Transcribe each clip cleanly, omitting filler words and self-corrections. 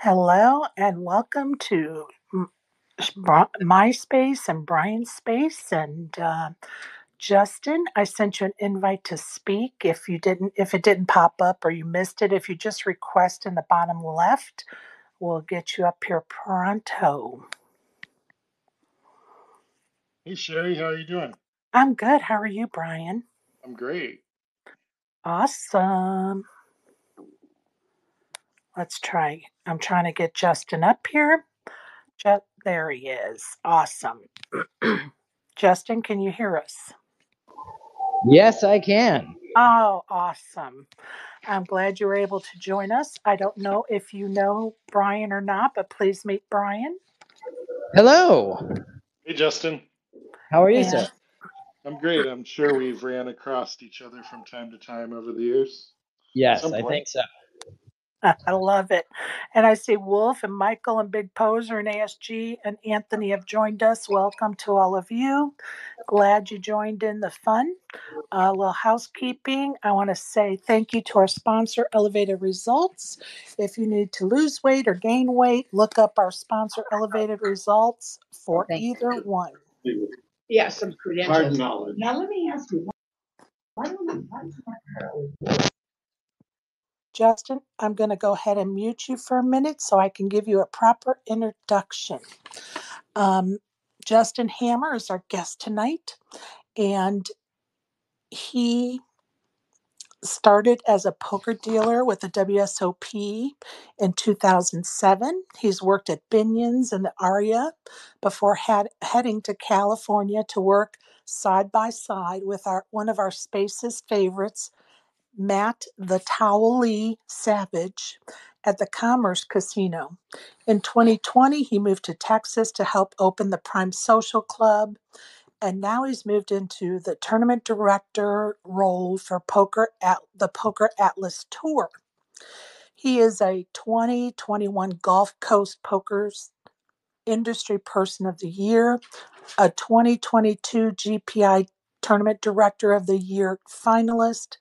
Hello and welcome to my space and Brian's space. And Justin, I sent you an invite to speak. If it didn't pop up or you missed it, if you just request in the bottom left, we'll get you up here pronto. Hey Sherry, how are you doing? I'm good. How are you, Brian? I'm great. Awesome. Let's try. I'm trying to get Justin up here. There he is. Awesome. Justin, can you hear us? Yes, I can. Oh, awesome. I'm glad you were able to join us. I don't know if you know Brian or not, but please meet Brian. Hello. Hey Justin. How are you, sir? And I'm great. I'm sure we've ran across each other from time to time over the years. At Yes, some I point. think so. I love it. And I see Wolf and Michael and Big Poser and ASG and Anthony have joined us. Welcome to all of you. Glad you joined in the fun. A little housekeeping. I want to say thank you to our sponsor, Elevated Results. If you need to lose weight or gain weight, look up our sponsor, Elevated Results, for either one. Yeah, some credentials. Hard knowledge. Now let me ask you, why don't Justin, I'm going to go ahead and mute you for a minute so I can give you a proper introduction. Um, Justin Hammer is our guest tonight, and he started as a poker dealer with the WSOP in 2007. He's worked at Binion's and the Aria before heading to California to work side by side with one of our space's favorites, Matt the Towelie Savage, at the Commerce Casino. In 2020, he moved to Texas to help open the Prime Social Club, and now he's moved into the tournament director role for the Poker Atlas Tour. He is a 2021 Gulf Coast Poker's Industry Person of the Year, a 2022 GPI Tournament Director of the Year finalist.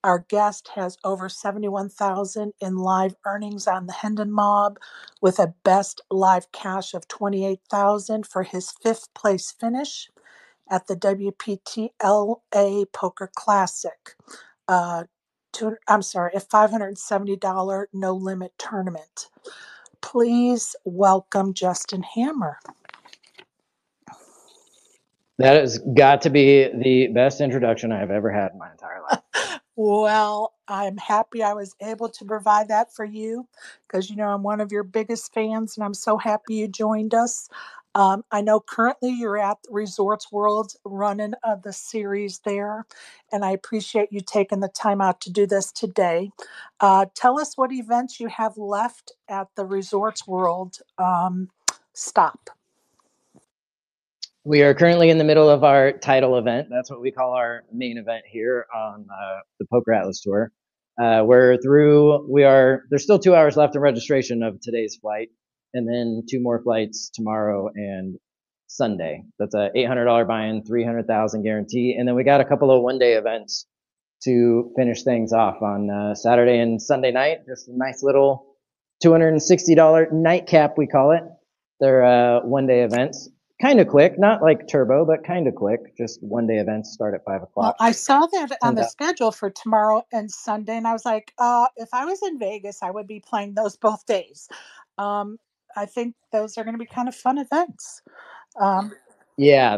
Our guest has over 71,000 in live earnings on the Hendon Mob, with a best live cash of 28,000 for his fifth place finish at the WPTLA Poker Classic. A $570 no limit tournament. Please welcome Justin Hammer. That has got to be the best introduction I've ever had in my entire life. Well, I'm happy I was able to provide that for you because, I'm one of your biggest fans and I'm so happy you joined us. I know currently you're at Resorts World running the series there, and I appreciate you taking the time out to do this today. Tell us what events you have left at the Resorts World stop. We are currently in the middle of our title event. That's what we call our main event here on the Poker Atlas Tour. There's still 2 hours left in registration of today's flight, and then 2 more flights tomorrow and Sunday. That's a $800 buy-in, 300,000 guarantee, and then we got a couple of one-day events to finish things off on Saturday and Sunday night. Just a nice little $260 nightcap, we call it. They're one-day events. Kind of quick, not like turbo, but kind of quick. Just one-day events start at 5 o'clock. Well, I saw that on the schedule for tomorrow and Sunday, and I was like, if I was in Vegas, I would be playing those both days. I think those are going to be kind of fun events. Yeah,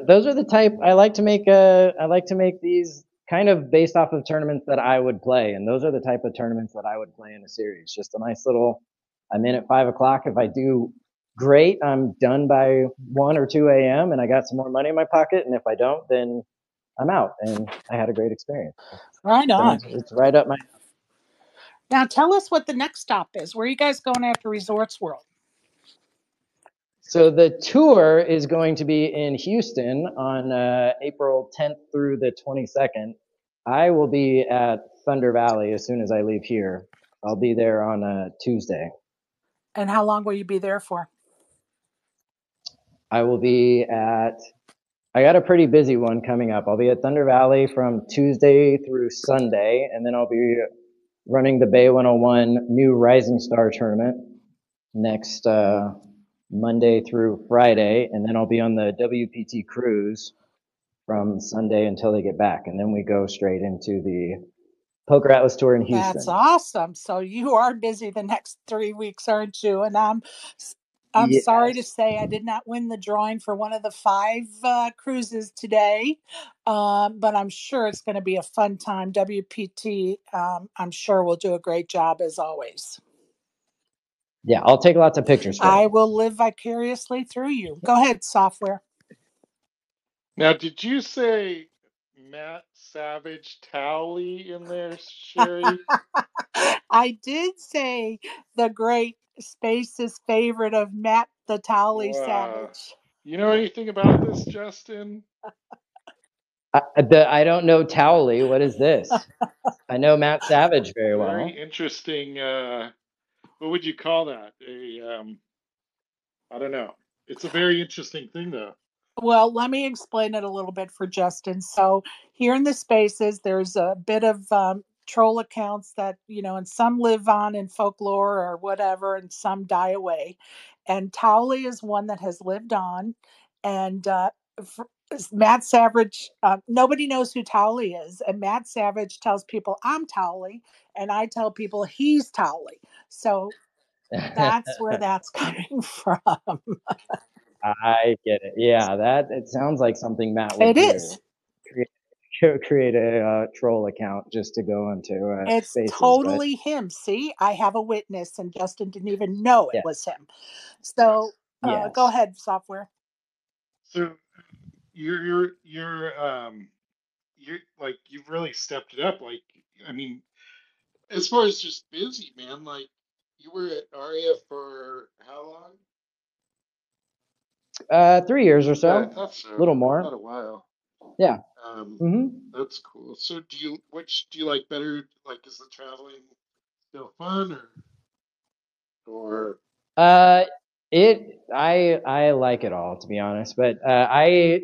those are the type I like to make. I like to make these kind of based off of tournaments that I would play, and those are the type of tournaments that I would play in a series. Just a nice little. I'm in at 5 o'clock. If I do great, I'm done by 1 or 2 a.m. and I got some more money in my pocket. And if I don't, then I'm out. And I had a great experience. Right on. It's right up my. Now tell us what the next stop is. Where are you guys going after Resorts World? So the tour is going to be in Houston on April 10th through the 22nd. I will be at Thunder Valley as soon as I leave here. I'll be there on a Tuesday. And how long will you be there for? I got a pretty busy one coming up. I'll be at Thunder Valley from Tuesday through Sunday, and then I'll be running the Bay 101 new Rising Star tournament next Monday through Friday, and then I'll be on the WPT cruise from Sunday until they get back, and then we go straight into the Poker Atlas Tour in That's Houston. awesome. So you are busy the next 3 weeks, aren't you? And I'm sorry to Yes. say I did not win the drawing for one of the 5 cruises today, but I'm sure it's going to be a fun time. WPT, I'm sure will do a great job as always. Yeah, I'll take lots of pictures for I you. will live vicariously through you. Go ahead, software. Now, did you say Matt Savage Towley in there, Sherry? I did say the great Space's favorite of Matt the Towley Wow. Savage. You know anything about this, Justin? I don't know Towley. What is this? I know Matt Savage very Very well. interesting. What would you call that? I don't know. It's a very interesting thing, though. Well, let me explain it a little bit for Justin. So, here in the spaces, there's a bit of troll accounts that, and some live on in folklore or whatever, and some die away. And Towley is one that has lived on. And Matt Savage, nobody knows who Towley is. And Matt Savage tells people, I'm Towley. And I tell people, he's Towley. So, that's where that's coming from. I get it. Yeah, it sounds like something Matt would It do. is. Create a troll account just to go into It's spaces. But totally him. See, I have a witness, and Justin didn't even know it yeah, was him. So, go yes. ahead, software. So you're like you've really stepped it up. Like, I mean, as far as just busy, man. Like, you were at Aria for how long? 3 years or Yeah, I so, thought a so. little Quite more. a while. Yeah. Um, hmm that's cool. So which do you like better? Like, is the traveling still fun or Uh, I like it all, to be honest, but I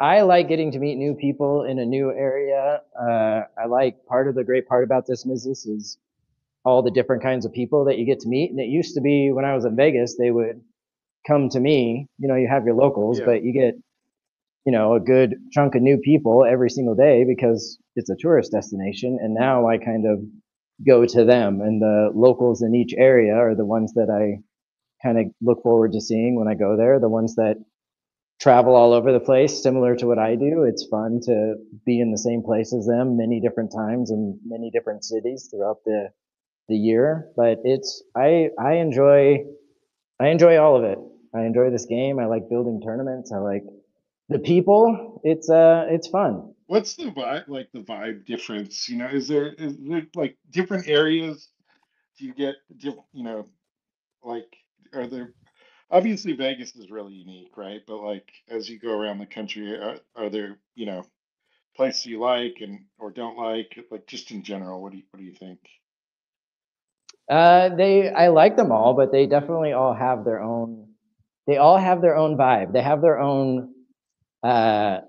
like getting to meet new people in a new area. I like part of the great part about this business is all the different kinds of people that you get to meet. And it used to be when I was in Vegas, they would come to me. You have your locals, yeah. but you get a good chunk of new people every single day because it's a tourist destination. And now I kind of go to them, and the locals in each area are the ones that I kind of look forward to seeing when I go there. The ones that travel all over the place, similar to what I do. It's fun to be in the same place as them many different times in many different cities throughout the year. But I enjoy all of it. I enjoy this game. I like building tournaments. I like the people. It's fun. What's the vibe? Like the vibe difference? Is there like different areas? Do you get different? Like are there? Obviously, Vegas is really unique, right? But like as you go around the country, are there places you like and or don't like? Like just in general, what do you think? I like them all, but they definitely all have their own. They all have their own vibe. They have uh,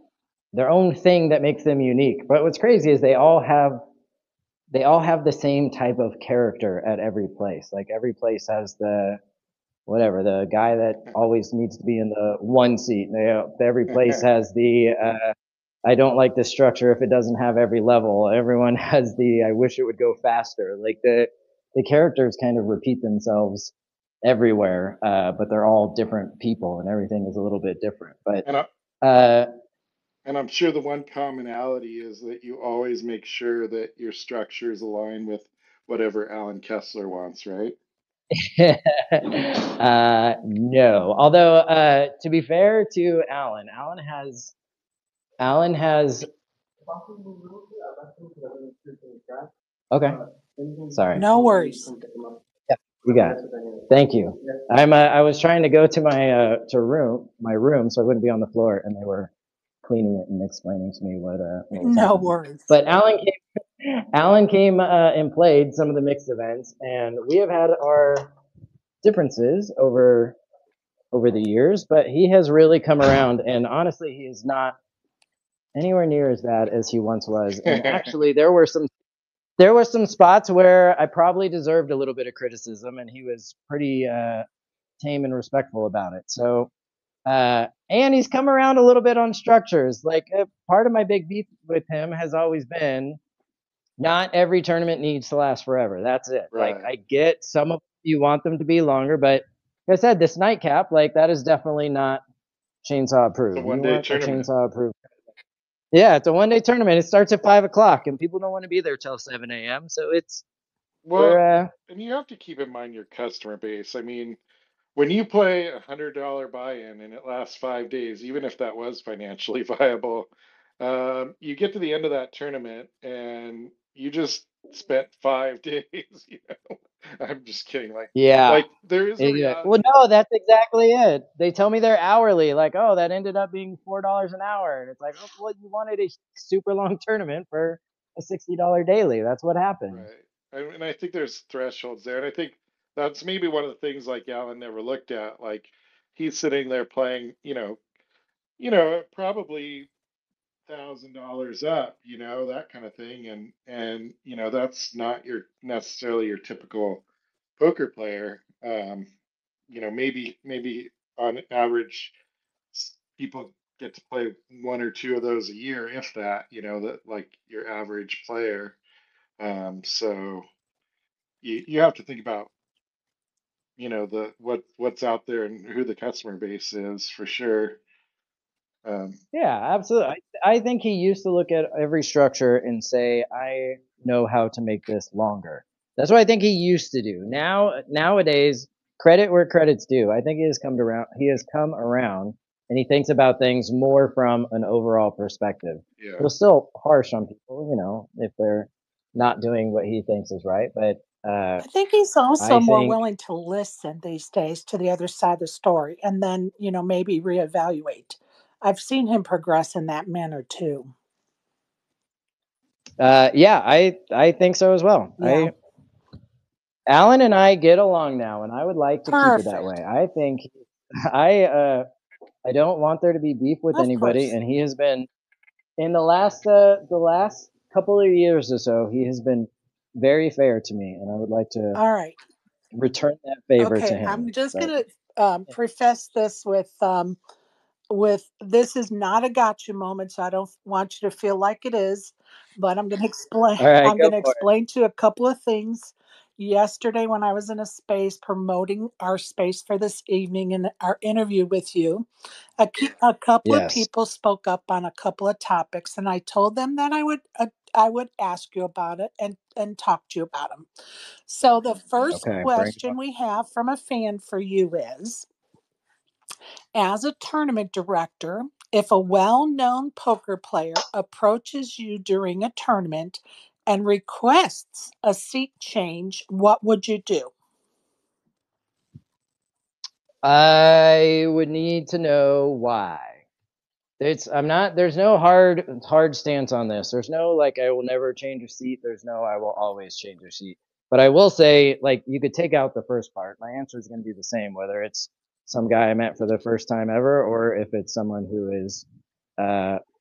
their own thing that makes them unique. But what's crazy is they all have the same type of character at every place. Like every place has the guy that always needs to be in the one seat. Every place has the I don't like this structure if it doesn't have every level. Everyone has the I wish it would go faster. Like the characters kind of repeat themselves everywhere, but they're all different people, and everything is a little bit different. But And I, uh, and I'm sure the one commonality is that you always make sure that your structures align with whatever Alan Kessler wants, right? no. Although, to be fair to Alan, Alan has. Okay. Sorry. No worries. Yeah, you got it. Thank you. I was trying to go to my room, so I wouldn't be on the floor, and they were cleaning it and explaining to me what was No happening. worries. But Alan came and played some of the mixed events, and we have had our differences over the years, but he has really come around, and honestly, he is not anywhere near as bad as he once was. And actually, there were some there were some spots where I probably deserved a little bit of criticism, and he was pretty tame and respectful about it. So, and he's come around a little bit on structures. Like part of my big beef with him has always been not every tournament needs to last forever. That's it. Like Right. I get some of you want them to be longer, but like I said, this nightcap, like that is definitely not chainsaw It's a approved. You 1 day want a tournament. chainsaw approved. Yeah, it's a 1 day tournament. It starts at 5 o'clock, and people don't want to be there till 7 a.m. So Well, we're and you have to keep in mind your customer base. I mean, when you play $100 buy-in and it lasts 5 days, even if that was financially viable, you get to the end of that tournament and you just spent 5 days. You know, I'm just kidding. yeah. Like there is a Well, reality to no, that's exactly it. They tell me they're hourly. Like, oh, that ended up being $4 an hour, and it's like, oh, well, you wanted a super long tournament for a $60 daily. That's what happened. right. And I think there's thresholds there, and I think that's maybe one of the things like Alan never looked at. Like he's sitting there playing, probably $1,000 up, that kind of thing, and that's not your necessarily your typical poker player. Maybe on average, people get to play one or two of those a year, if that. That like your average player. So you have to think about what's out there and who the customer base is for sure. Um, Yeah, absolutely. I think he used to look at every structure and say, I know how to make this longer. That's what I think he used to do. Nowadays, credit where credit's due. I think he has come around and he thinks about things more from an overall perspective. yeah. He'll still harsh on people, if they're not doing what he thinks is right. But I think he's also I more think willing to listen these days to the other side of the story and then, maybe reevaluate. I've seen him progress in that manner too. yeah, I think so as well. Yeah. Alan and I get along now, and I would like to keep it that Perfect. way. I think I don't want there to be beef with Of anybody, course. and he has been in the last couple of years or so. He has been very fair to me, and I would like to All right. return that favor to Okay. him. I'm just But going to preface this with this is not a gotcha moment, so I don't want you to feel like it is, but I'm going to explain. all right, I'm go going to for it. explain to you a couple of things. Yesterday, when I was in a space promoting our space for this evening and our interview with you, a couple of Yes. people spoke up on a couple of topics, and I told them that I would ask you about it and talk to you about them. So the first Okay, bring it on. question we have from a fan for you is, as a tournament director, if a well known poker player approaches you during a tournament and requests a seat change, what would you do? I would need to know why. There's no hard stance on this. There's no like I will never change a seat. There's no I will always change a seat. But I will say, like, you could take out the first part. My answer is going to be the same, whether it's some guy I met for the first time ever or if it's someone who is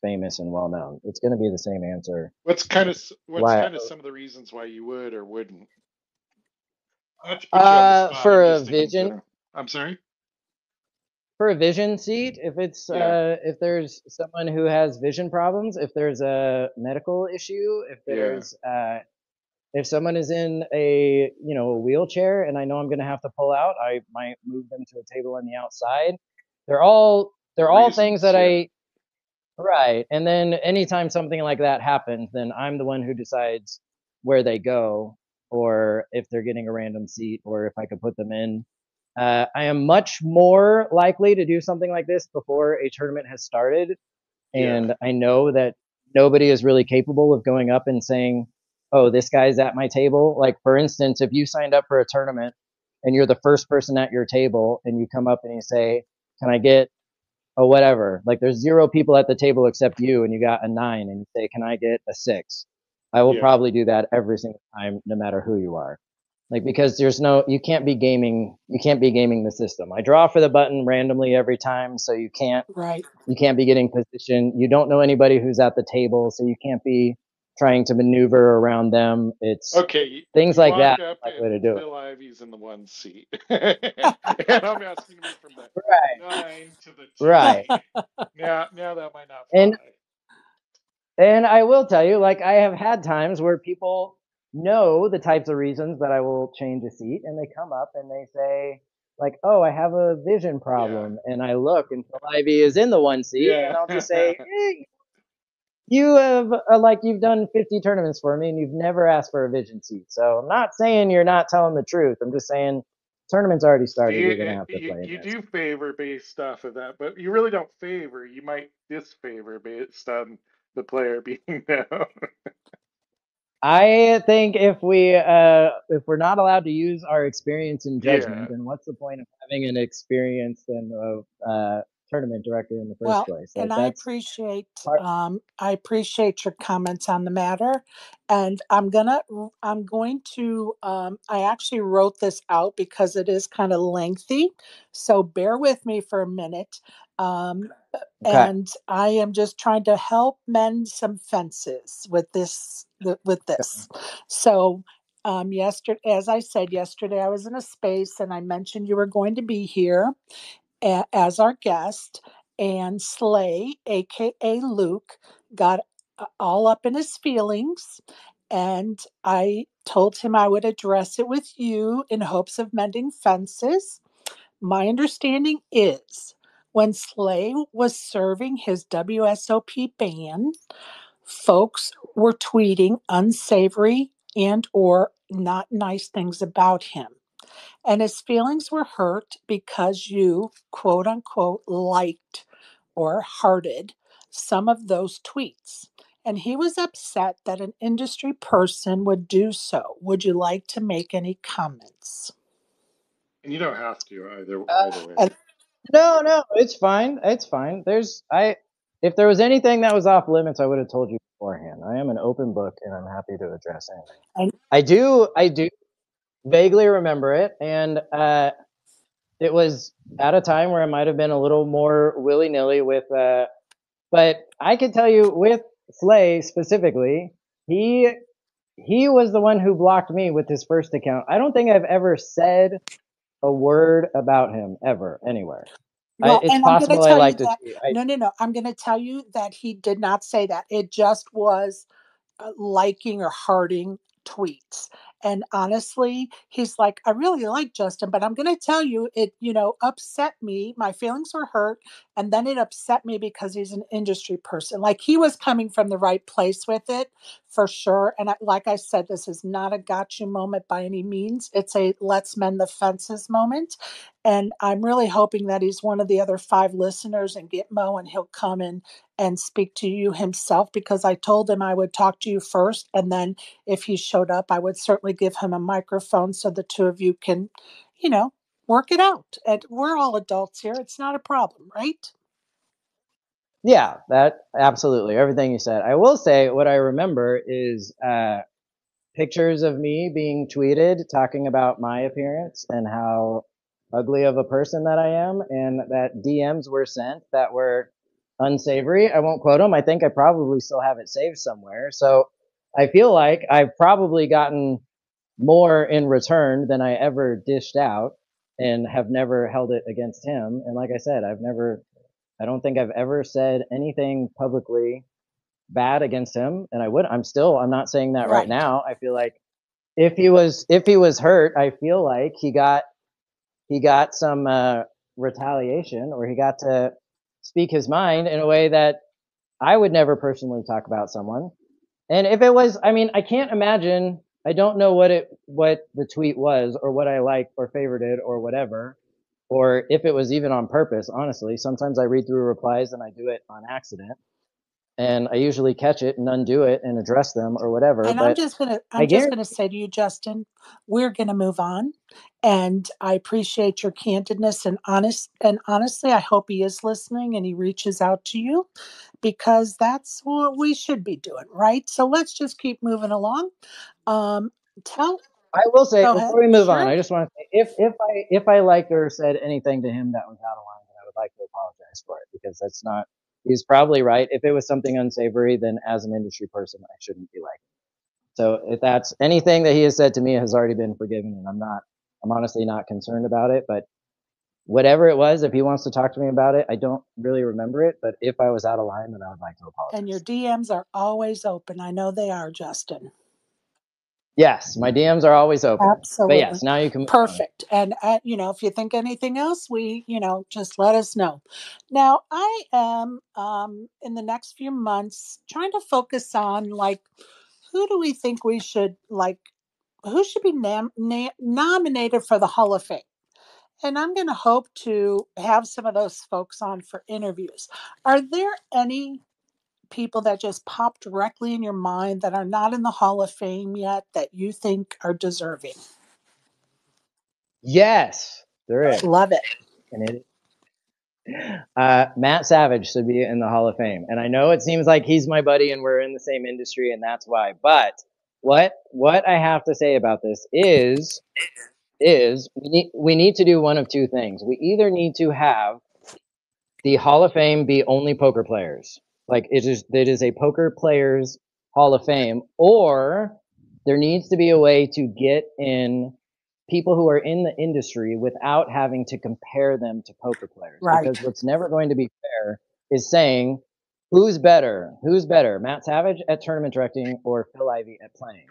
famous and well known. It's going to be the same answer. What's Why? kind of some of the reasons why you would or wouldn't? Not to put you on the spot. I'm For a just thinking vision, general. I'm sorry. for a vision seat, Yeah. if there's someone who has vision problems, if there's a medical issue, Yeah. if someone is in a wheelchair and I know I'm going to have to pull out, I might move them to a table on the outside. They're all things Reasons. that Yeah. I right. And then anytime something like that happens, then I'm the one who decides where they go or if they're getting a random seat or if I could put them in. I am much more likely to do something like this before a tournament has started Yeah. and I know that nobody is really capable of going up and saying, "Oh, this guy's at my table." Like for instance, if you signed up for a tournament and you're the first person at your table and you come up and you say, "Can I get a whatever?" Like there's 0 people at the table except you and you got a 9 and you say, "Can I get a 6?" I will Yeah. probably do that every single time no matter who you are. Like because you can't be gaming the system. I draw for the button randomly every time, so Right. you can't be getting position. You don't know anybody who's at the table, so you can't be trying to maneuver around them. It's Okay, things you like walk that. up Like way to and do it. Phil Ivy's in the one seat, and I'm asking to be from the Right. 9 to the Right. 20. Now that might not And fly. And I will tell you, like, I have had times where people know the types of reasons that I will change a seat, and they come up and they say, like, oh, I have a vision Yeah, problem. And I look, and Phil Ivey is in the one seat, yeah. and I'll just say, you have, like, you've done 50 tournaments for me, and you've never asked for a vision seat. So I'm not saying you're not telling the truth. I'm just saying, tournament's already So started. You're going to have to you play you this. do favor based off of that, but you really don't favor. You might disfavor based on the player being down. I think if we're not allowed to use our experience in Yeah. judgment, then what's the point of having an experienced and tournament director in the first Well, place? Like and that's part. I appreciate your comments on the matter, and I'm going to I actually wrote this out because it is kind of lengthy, so bear with me for a minute. Um, Okay. and I am just trying to help mend some fences with this. So yesterday, as I said yesterday, I was in a space and I mentioned you were going to be here as our guest, and Slay, aka Luke, got all up in his feelings. And I told him I would address it with you in hopes of mending fences. My understanding is when Slay was serving his WSOP ban, folks were tweeting unsavory and or not nice things about him, and his feelings were hurt because you, quote unquote, liked or hearted some of those tweets. And he was upset that an industry person would do so. Would you like to make any comments? And you don't have to Uh, either way. And, no, it's fine. It's fine. If there was anything that was off limits, I would have told you beforehand. I am an open book, and I'm happy to address anything. and I do vaguely remember it, and it was at a time where I might have been a little more willy nilly with but I can tell you with Slay specifically, he was the one who blocked me with his first account. I don't think I've ever said a word about him ever anywhere. well, It's and I'm going to possible I tell you liked a that tweet. no. I'm going to tell you that he did not say that. It just was liking or hearting tweets. And honestly, he's like, I really like Justin, but I'm going to tell you, it, upset me. My feelings were hurt. And then it upset me because he's an industry person. Like he was coming from the right place with it for sure. And like I said, this is not a gotcha moment by any means. It's a let's mend the fences moment. And I'm really hoping that he's one of the other 5 listeners and Gitmo and he'll come in and speak to you himself, because I told him I would talk to you first. And then if he showed up, I would certainly give him a microphone so the two of you can, you know, work it out. And we're all adults here. It's not a problem, right? Yeah, that absolutely everything you said. I will say what I remember is pictures of me being tweeted talking about my appearance and how ugly of a person that I am, and that DMs were sent that were unsavory. I won't quote them. I think I probably still have it saved somewhere. So I feel like I've probably gotten more in return than I ever dished out, and have never held it against him. And like I said, I don't think I've ever said anything publicly bad against him. And I'm not saying that right Right. now. I feel like if he was hurt, I feel like he got some retaliation, or he got to speak his mind in a way that I would never personally talk about someone. And if it was, I mean, I can't imagine. I don't know what the tweet was, or what I liked or favorited or whatever, or if it was even on purpose. Honestly, sometimes I read through replies and I do it on accident, and I usually catch it and undo it and address them or whatever. And I'm But just gonna I I'm just guarantee. gonna say to you, Justin, we're gonna move on. And I appreciate your candidness and honestly, I hope he is listening and he reaches out to you, because that's what we should be doing, right? So let's just keep moving along. Um, tell I will say Go ahead. before we move on, Sure. I just want to say if I liked or said anything to him that was out of line, then I would like to apologize for it, because that's not he's probably right. If it was something unsavory, then as an industry person, I shouldn't be like it. So if that's anything that he has said to me has already been forgiven, and I'm honestly not concerned about it. But whatever it was, if he wants to talk to me about it, I don't really remember it. But if I was out of line, then I would like to apologize. And your DMs are always open. I know they are, Justin. Yes, my DMs are always open. Absolutely. But yes, now you can move Perfect. And, if you think anything else, just let us know. Now, I am in the next few months trying to focus on who do we think we should who should be nominated for the Hall of Fame? And I'm going to hope to have some of those folks on for interviews. Are there any people that just pop directly in your mind that are not in the Hall of Fame yet that you think are deserving? Yes, there is. Love it. And Matt Savage should be in the Hall of Fame. And I know it seems like he's my buddy and we're in the same industry and that's why. But what I have to say about this is we need to do one of two things. We either need to have the Hall of Fame be only poker players. Like it is a poker players Hall of Fame, or there needs to be a way to get in people who are in the industry without having to compare them to poker players. Right. Because what's never going to be fair is saying who's better, Matt Savage at tournament directing or Phil Ivey at playing.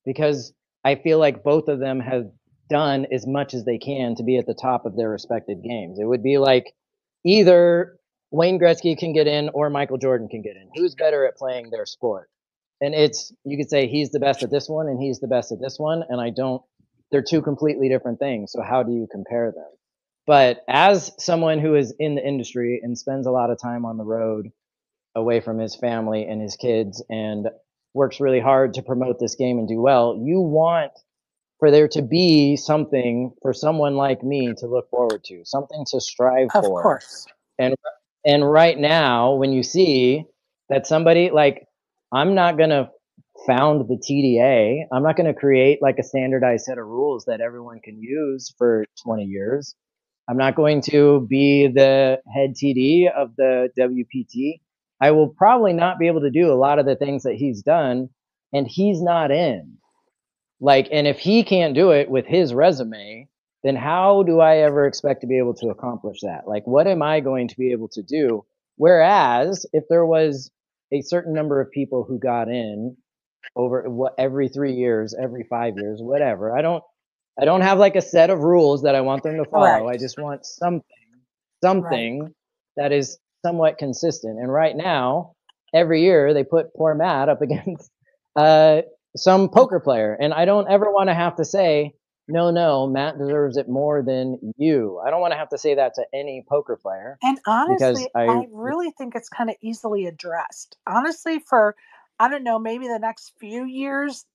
Because I feel like both of them have done as much as they can to be at the top of their respective games. It would be like either Wayne Gretzky can get in or Michael Jordan can get in. Who's better at playing their sport? And you could say he's the best at this one and he's the best at this one. And they're two completely different things. So how do you compare them? But as someone who is in the industry and spends a lot of time on the road away from his family and his kids and works really hard to promote this game and do well, you want for there to be something for someone like me to look forward to, something to strive Of for. course. And right now, when you see that somebody I'm not going to found the TDA. I'm not going to create like a standardized set of rules that everyone can use for 20 years. I'm not going to be the head TD of the WPT. I will probably not be able to do a lot of the things that he's done, and he's not in. And if he can't do it with his resume, then how do I ever expect to be able to accomplish that? What am I going to be able to do? Whereas if there was a certain number of people who got in over every 3 years, every 5 years, whatever, I don't have a set of rules that I want them to follow. Right. I just want something that is somewhat consistent. And right now, every year they put poor Matt up against some poker player. And I don't ever want to have to say, no, Matt deserves it more than you. I don't want to have to say that to any poker player. And honestly, I really think it's kind of easily addressed. Honestly, I don't know, maybe the next few years,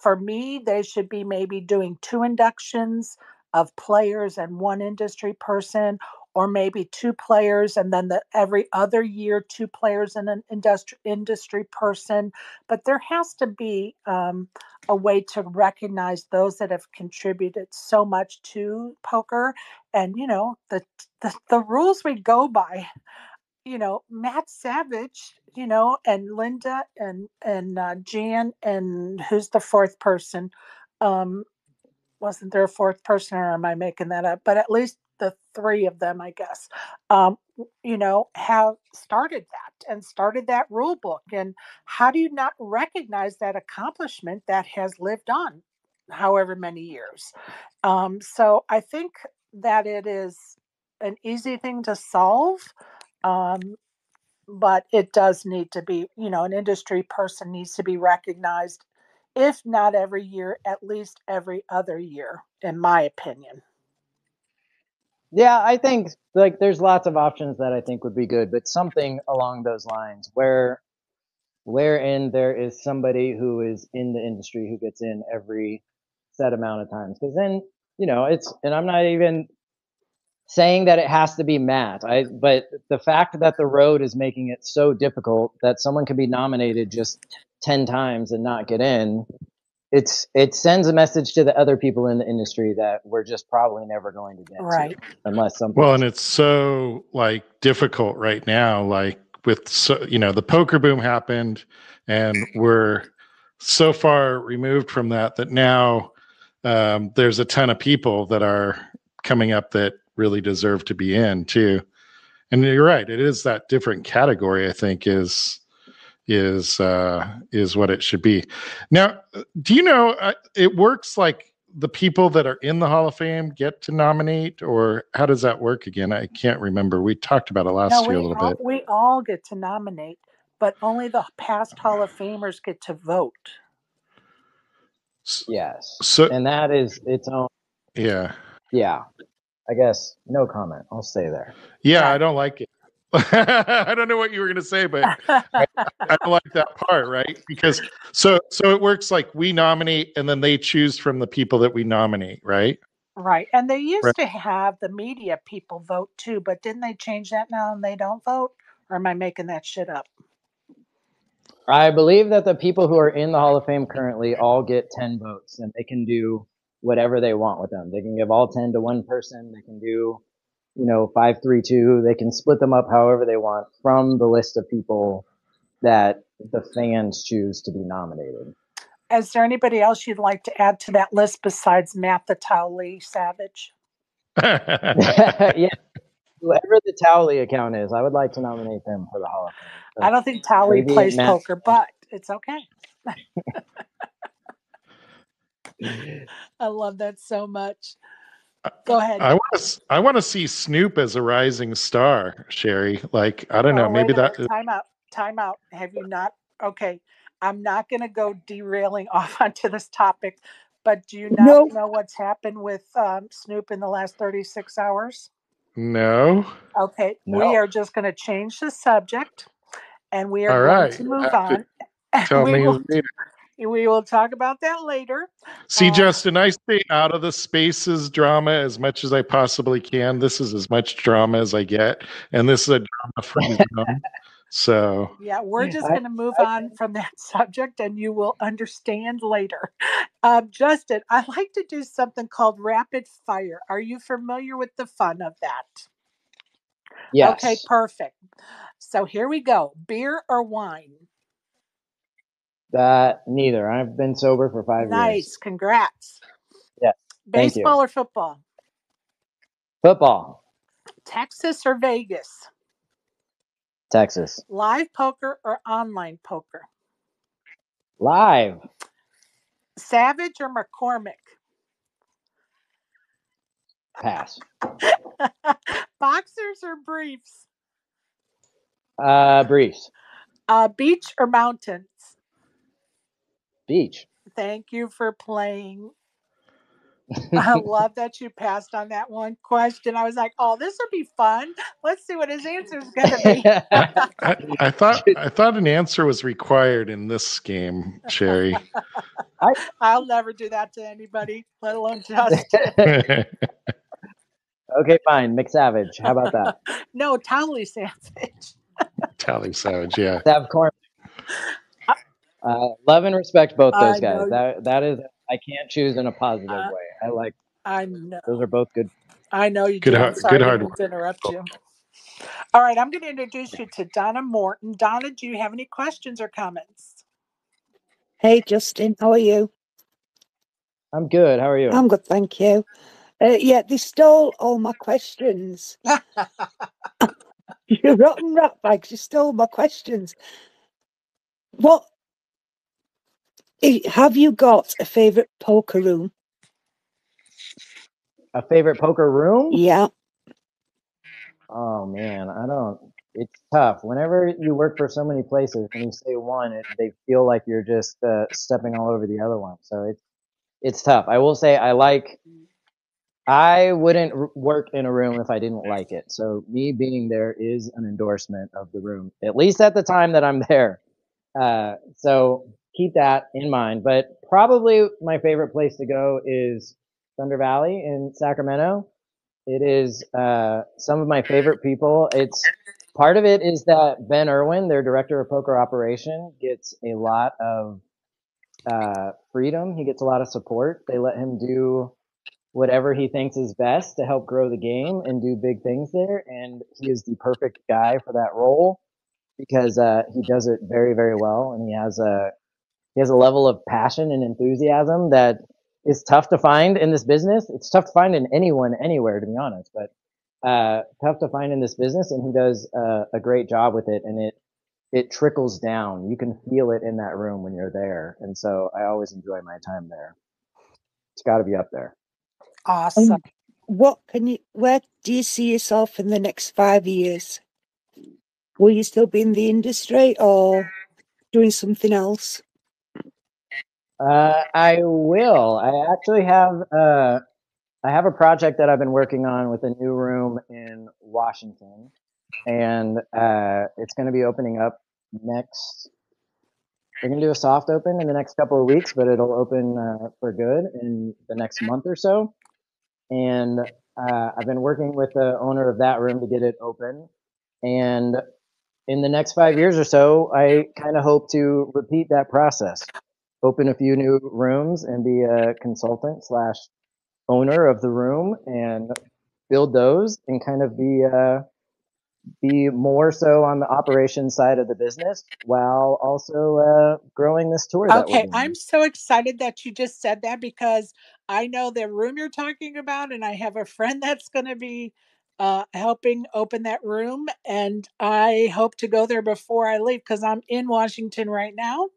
for me, they should be maybe doing 2 inductions of players and 1 industry person, or maybe 2 players and then every other year 2 players and an industry person. But there has to be a way to recognize those that have contributed so much to poker, and the rules we go by. Matt Savage, and Linda and Jan, and who's the 4th person? Wasn't there a 4th person, or am I making that up? But at least the 3 of them, I guess, have started that rule book. And how do you not recognize that accomplishment that has lived on however many years? So I think that it is an easy thing to solve. But it does need to be, an industry person needs to be recognized, if not every year, at least every other year, in my opinion. Yeah, I think there's lots of options that I think would be good, but something along those lines wherein there is somebody who is in the industry who gets in every set amount of times. Because then, and I'm not even saying that it has to be Matt. But the fact that the road is making it so difficult that someone can be nominated just 10 times and not get in, it sends a message to the other people in the industry that we're just probably never going to get Right. to unless something. Well, and it's so difficult right now. the poker boom happened, and we're so far removed from that now there's a ton of people that are coming up that really deserve to be in too. And you're right, it is that different category, I think, is what it should be. Now, do you know it works like the people that are in the Hall of Fame get to nominate, or how does that work again? I can't remember. We talked about it last year a little bit. We all get to nominate, but only the past Hall of Famers get to vote. Yes. So, and that is its own. Yeah. Yeah. I guess no comment. I'll stay there. Yeah, Right. I don't like it. I don't know what you were going to say, but I don't like that part, right? Because so it works like we nominate and then they choose from the people that we nominate, right? Right. And they used Right. to have the media people vote too, but didn't they change that now and they don't vote? Or am I making that shit up? I believe that the people who are in the Hall of Fame currently all get 10 votes, and they can do whatever they want with them. They can give all 10 to one person. They can do, 5, 3, 2. They can split them up however they want from the list of people that the fans choose to be nominated. Is there anybody else you'd like to add to that list besides Matusow Savage? Yeah. Whoever the Towley account is, I would like to nominate them for the Hall of Fame. I don't think Towley maybe plays Matt- poker, but it's okay. I love that so much. Go ahead. I want to see Snoop as a rising star, Sherry. Like, I don't know, maybe that. Time out. Have you not? Okay, I'm not going to go derailing off onto this topic, but do you not know what's happened with Snoop in the last 36 hours? No. Okay, No. we are just going to change the subject, and we are All going right. to move on. Tell me later. We will talk about that later. See, Justin, I stay out of the Spaces drama as much as I possibly can. This is as much drama as I get, and this is a drama-free zone. So yeah, we're just going to move on from that subject, and you will understand later. Justin, I like to do something called rapid fire. Are you familiar with the fun of that? Yes. Okay, perfect. So here we go. Beer or wine? Neither. I've been sober for 5 years. Nice. Congrats. Yeah. Baseball or football? Football. Texas or Vegas? Texas. Live poker or online poker? Live. Savage or McCormick? Pass. Boxers or briefs? Briefs. Beach or mountains? Beach. Thank you for playing. I love that you passed on that one question. I was like, oh, this will be fun. Let's see what his answer is going to be. I thought an answer was required in this game, Sherry. I'll never do that to anybody, let alone Justin. Okay, fine. McSavage. How about that? No, Towley Savage. Towley Savage, yeah. Sav Corn. Love and respect both those guys. Know. That is, I can't choose in a positive way. I know. Those are both good. I know you do. I'm sorry I didn't interrupt you. All right, I'm going to introduce you to Donna Morton. Donna, do you have any questions or comments? Hey, Justin, how are you? I'm good. How are you? I'm good, thank you. Yeah, they stole all my questions. You rotten rat bags, you stole my questions. What have you got a favourite poker room? A favorite poker room? Yeah. Oh man, I don't. It's tough. Whenever you work for so many places, when you say one, they feel like you're just stepping all over the other one. So it's tough. I will say I wouldn't work in a room if I didn't like it. So me being there is an endorsement of the room, at least at the time that I'm there. So keep that in mind. But probably my favorite place to go is Thunder Valley in Sacramento. It is some of my favorite people. Part of it is that Ben Irwin, their director of poker operation, gets a lot of freedom. He gets a lot of support. They let him do whatever he thinks is best to help grow the game and do big things there. And he is the perfect guy for that role. because he does it very, very well, and he has a level of passion and enthusiasm that is tough to find in this business. It's tough to find in anyone anywhere, to be honest, but tough to find in this business, and he does a great job with it, and it trickles down. You can feel it in that room when you're there, and so I always enjoy my time there. It's got to be up there. Awesome. Where do you see yourself in the next 5 years? Will you still be in the industry or doing something else? I will. I actually have I have a project that I've been working on with a new room in Washington, and it's going to be opening up next. They're going to do a soft open in the next couple of weeks, but it'll open for good in the next month or so. And I've been working with the owner of that room to get it open. And in the next 5 years or so, I kind of hope to repeat that process, open a few new rooms and be a consultant slash owner of the room and build those and kind of be more so on the operations side of the business while also growing this tour that we're Okay, doing. I'm so excited that you just said that because I know the room you're talking about, and I have a friend that's going to be helping open that room, and I hope to go there before I leave because I'm in Washington right now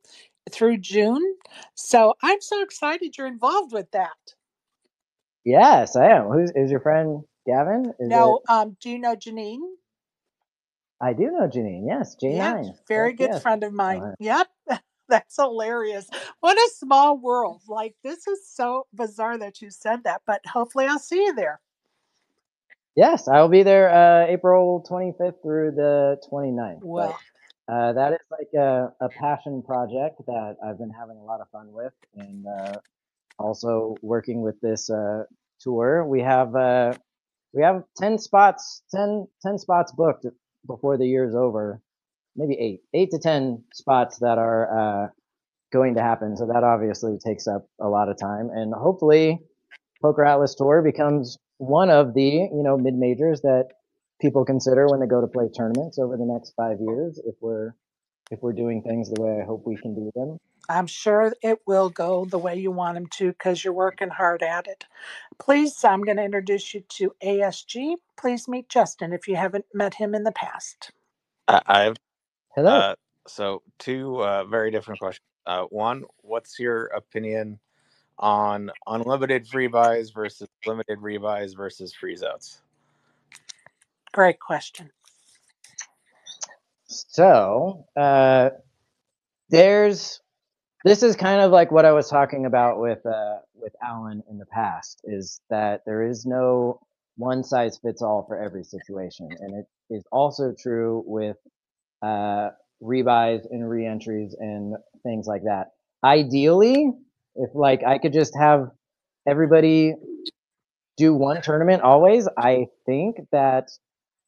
through June. So I'm so excited you're involved with that. Yes, I am. Is your friend Gavin? Is it? Now, do you know Janine? I do know Janine. Yes, Yeah, J9. Yes, very good yes. friend of No, mine. Yep. That's hilarious. What a small world. Like, this is so bizarre that you said that, but hopefully I'll see you there. yes, I will be there April 25th through the 29th. But Well, that is like a passion project that I've been having a lot of fun with, and also working with this tour. We have 10 spots, 10 spots booked before the year's over. Maybe 8 to 10 spots that are going to happen. So that obviously takes up a lot of time, and hopefully Poker Atlas Tour becomes one of the mid majors that people consider when they go to play tournaments over the next 5 years. If we're doing things the way I hope we can do them. I'm sure it will go the way you want him to because you're working hard at it. Please, I'm going to introduce you to ASG. Please meet Justin if you haven't met him in the past. I've Hello. so two very different questions. One, what's your opinion on unlimited free buys versus limited rebuys versus freeze outs? Great question. So there's this is kind of like what I was talking about with Alan in the past, is that there is no one size fits all for every situation, and it is also true with uh, rebuys and reentries and things like that. Ideally, if like I could just have everybody do one tournament always, I think that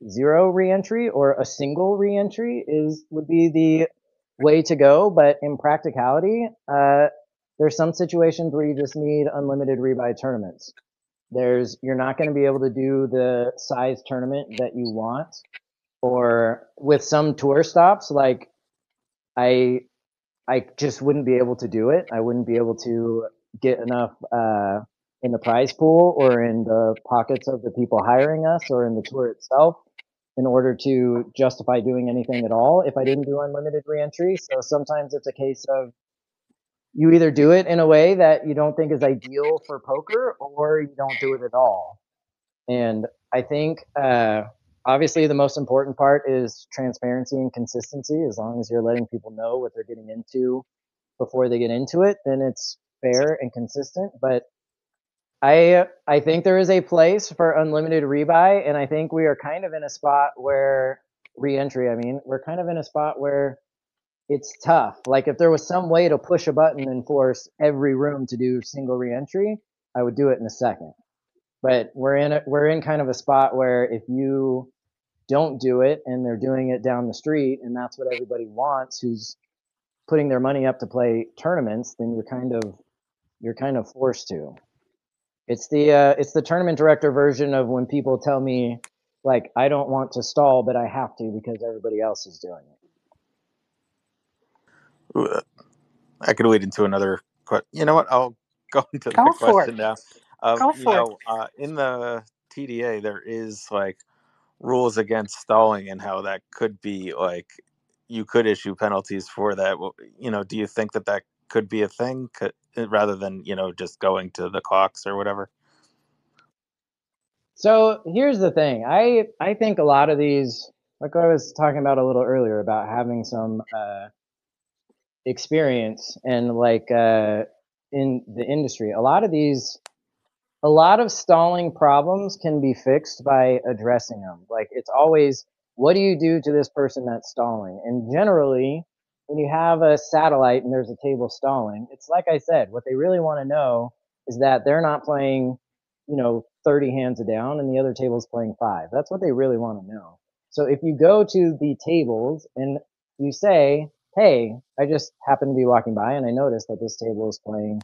zero reentry or a single reentry would be the way to go. But in practicality, there's some situations where you just need unlimited rebuy tournaments. You're not going to be able to do the size tournament that you want, or with some tour stops, like I I just wouldn't be able to do it. I wouldn't be able to get enough in the prize pool or in the pockets of the people hiring us or in the tour itself in order to justify doing anything at all if I didn't do unlimited reentry. So sometimes it's a case of you either do it in a way that you don't think is ideal for poker or you don't do it at all. And I think obviously the most important part is transparency and consistency. As long as you're letting people know what they're getting into before they get into it, then it's fair and consistent. But I think there is a place for unlimited rebuy, and I think we are kind of in a spot where reentry. I mean, we're kind of in a spot where it's tough. Like if there was some way to push a button and force every room to do single reentry, I would do it in a second. But we're in kind of a spot where if you don't do it and they're doing it down the street and that's what everybody wants who's putting their money up to play tournaments, then you're kind of forced to. It's the tournament director version of when people tell me like I don't want to stall but I have to because everybody else is doing it. Ooh, I could lead into another question. You know what? I'll go into Go that for it. question now. Go for it. In the TDA, there is like rules against stalling and how that could be like you could issue penalties for that. Do you think that that could be a thing rather than just going to the clocks or whatever? So here's the thing. I think a lot of these, like I was talking about a little earlier about having some experience and like in the industry, a lot of stalling problems can be fixed by addressing them. Like it's always, what do you do to this person that's stalling? And generally, when you have a satellite and there's a table stalling, it's like I said, what they really want to know is that they're not playing, 30 hands down and the other table's playing 5. That's what they really want to know. So if you go to the tables and you say, hey, I just happened to be walking by and I noticed that this table is playing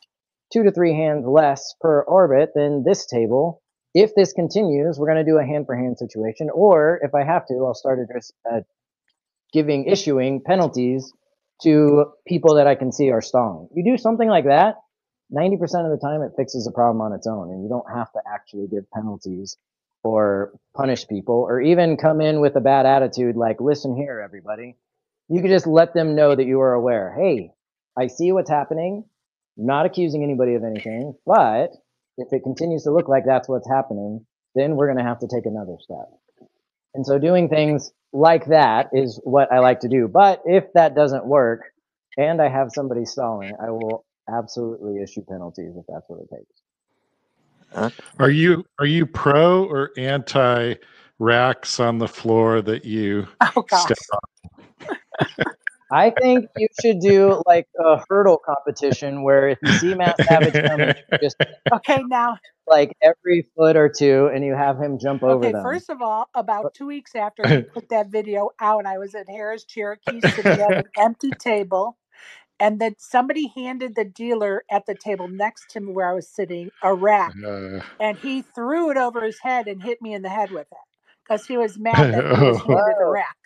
2 to 3 hands less per orbit than this table. If this continues, we're going to do a hand for hand situation, or if I have to, I'll start issuing penalties to people that I can see are stalling. You do something like that, 90% of the time it fixes the problem on its own, and you don't have to actually give penalties or punish people or even come in with a bad attitude like, listen here, everybody. You could just let them know that you are aware. Hey, I see what's happening. I'm not accusing anybody of anything, but if it continues to look like that's what's happening, then we're going to have to take another step. And so doing things like that is what I like to do. But if that doesn't work and I have somebody stalling, I will absolutely issue penalties if that's what it takes. Are you pro or anti racks on the floor that you Oh step gosh. on? I think you should do like a hurdle competition where if you see Matt Savage coming, you just Okay, now. like every foot or two and you have him jump over Okay, them. first of all, about 2 weeks after he put that video out, I was at Harris Cherokee sitting at an empty table. And then somebody handed the dealer at the table next to me where I was sitting a rack. And he threw it over his head and hit me in the head with it because he was mad that he was handed a Whoa. rack.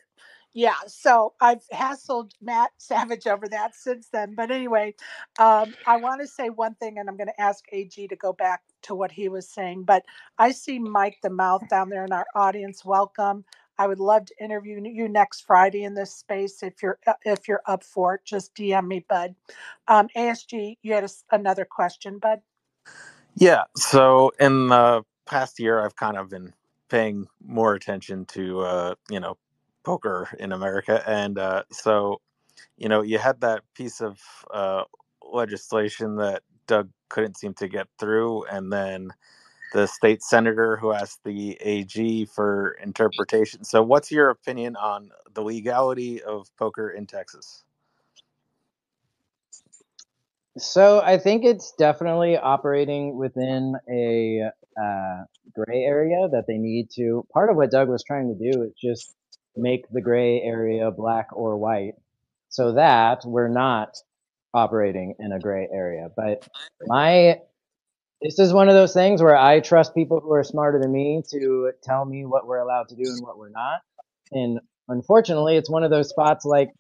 Yeah, so I've hassled Matt Savage over that since then. But anyway, I want to say one thing, and I'm going to ask AG to go back to what he was saying. But I see Mike the Mouth down there in our audience. Welcome. I would love to interview you next Friday in this space if you're up for it. Just DM me, Bud. ASG, you had another question, Bud. Yeah. So in the past year, I've kind of been paying more attention to poker in America, and so you had that piece of legislation that Doug couldn't seem to get through, and then the state senator who asked the AG for interpretation. So, what's your opinion on the legality of poker in Texas? So I think it's definitely operating within a gray area that they need to. Part of what Doug was trying to do is just make the gray area black or white so that we're not operating in a gray area. But this is one of those things where I trust people who are smarter than me to tell me what we're allowed to do and what we're not. And unfortunately, it's one of those spots like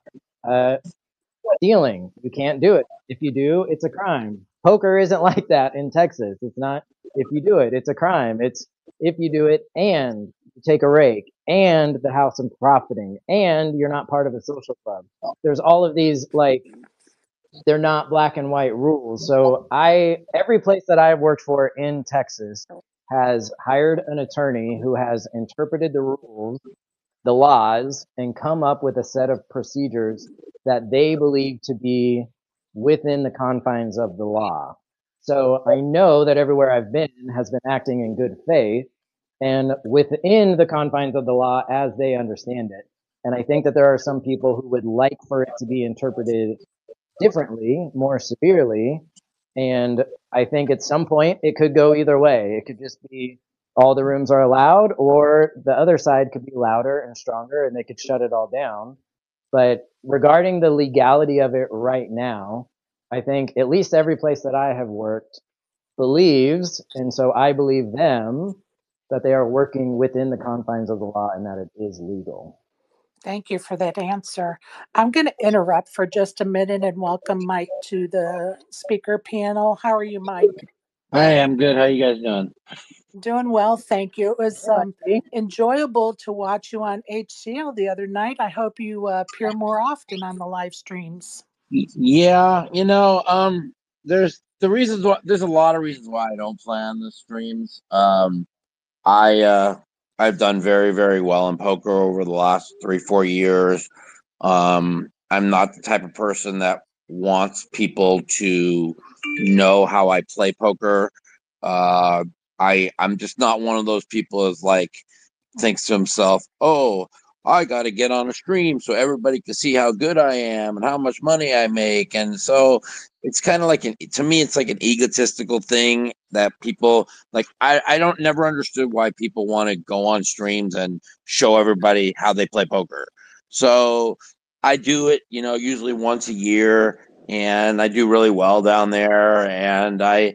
stealing. You can't do it. If you do, it's a crime. Poker isn't like that in Texas. It's not if you do it, it's a crime. It's if you do it and you take a rake and the house of profiting and you're not part of a social club. There's all of these like they're not black and white rules. So every place that I've worked for in Texas has hired an attorney who has interpreted the rules, the laws, and come up with a set of procedures that they believe to be within the confines of the law. So I know that everywhere I've been has been acting in good faith and within the confines of the law as they understand it. And I think that there are some people who would like for it to be interpreted differently, more severely. And I think at some point it could go either way. It could just be all the rooms are allowed, or the other side could be louder and stronger and they could shut it all down. But regarding the legality of it right now, I think at least every place that I have worked believes, and so I believe them, that they are working within the confines of the law and that it is legal. Thank you for that answer. I'm going to interrupt for just a minute and welcome Mike to the speaker panel. How are you, Mike? Hey, I'm good. How you guys doing? Doing well, thank you. It was See? enjoyable to watch you on HCL the other night. I hope you appear more often on the live streams. Yeah, there's a lot of reasons why I don't plan the streams. I've done very, very well in poker over the last 3, 4 years. I'm not the type of person that wants people to know how I play poker. Uh, I'm just not one of those people as like thinks to himself, "Oh, I got to get on a stream so everybody can see how good I am and how much money I make." And so it's kind of like to me, it's like an egotistical thing that people like. I don't never understood why people want to go on streams and show everybody how they play poker. So I do it, usually once a year, and I do really well down there. And I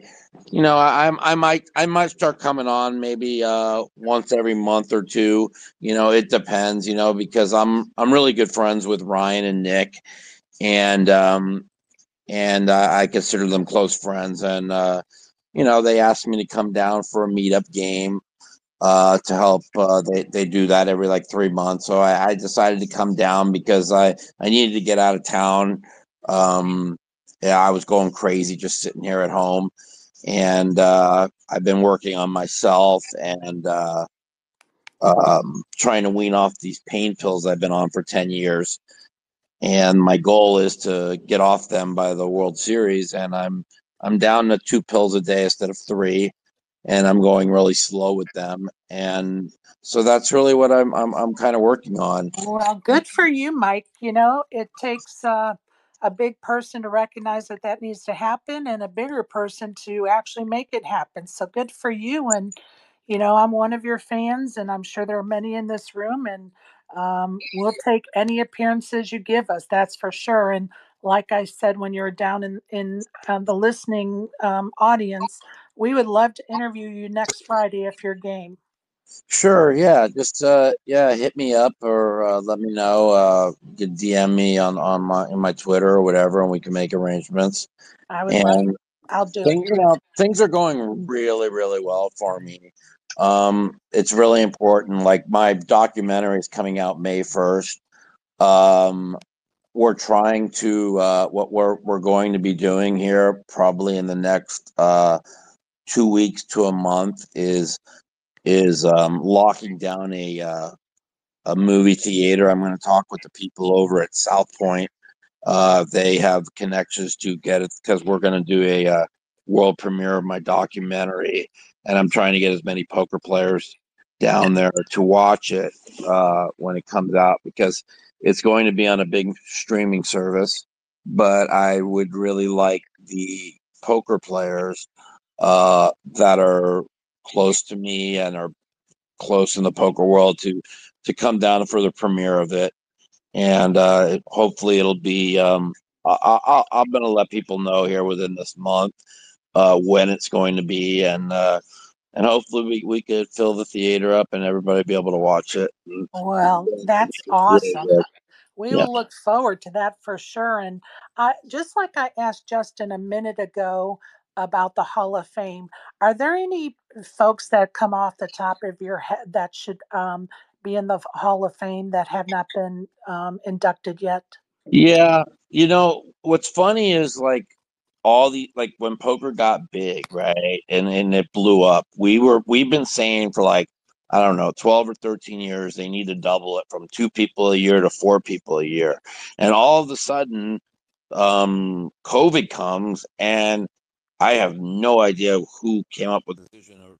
might start coming on maybe once every month or two. It depends. Because I'm really good friends with Ryan and Nick, and I consider them close friends. And they asked me to come down for a meetup game to help. They do that every like 3 months. So I decided to come down because I needed to get out of town. Yeah, I was going crazy just sitting here at home, and I've been working on myself and trying to wean off these pain pills I've been on for 10 years. And my goal is to get off them by the World Series, and I'm down to 2 pills a day instead of 3, and I'm going really slow with them. And so that's really what I'm kind of working on. Well, good for you, Mike. It takes a big person to recognize that that needs to happen and a bigger person to actually make it happen. So good for you. And, I'm one of your fans, and I'm sure there are many in this room. And we'll take any appearances you give us, that's for sure. And like I said, when you're down in the listening audience, we would love to interview you next Friday if you're game. Sure, yeah, just hit me up or let me know. You can DM me on my Twitter or whatever, and we can make arrangements. I would love, And I'll do it. things are going really, really well for me. It's really important. Like my documentary is coming out May 1st. We're trying to what we're going to be doing here probably in the next 2 weeks to a month is locking down a movie theater. I'm going to talk with the people over at South Point. They have connections to get it because we're going to do a world premiere of my documentary, and I'm trying to get as many poker players down there to watch it when it comes out because it's going to be on a big streaming service. But I would really like the poker players that are close to me and are close in the poker world to come down for the premiere of it, and hopefully it'll be. I'm going to let people know here within this month when it's going to be, and hopefully we could fill the theater up and everybody be able to watch it. Well, that's Really awesome. good. We Yeah. will look forward to that for sure. And just like I asked Justin a minute ago about the Hall of Fame, are there any folks that come off the top of your head that should be in the Hall of Fame that have not been inducted yet? Yeah, what's funny is like when poker got big, right? And it blew up. We've been saying for like I don't know, 12 or 13 years they need to double it from 2 people a year to 4 people a year. And all of a sudden COVID comes and I have no idea who came up with the decision to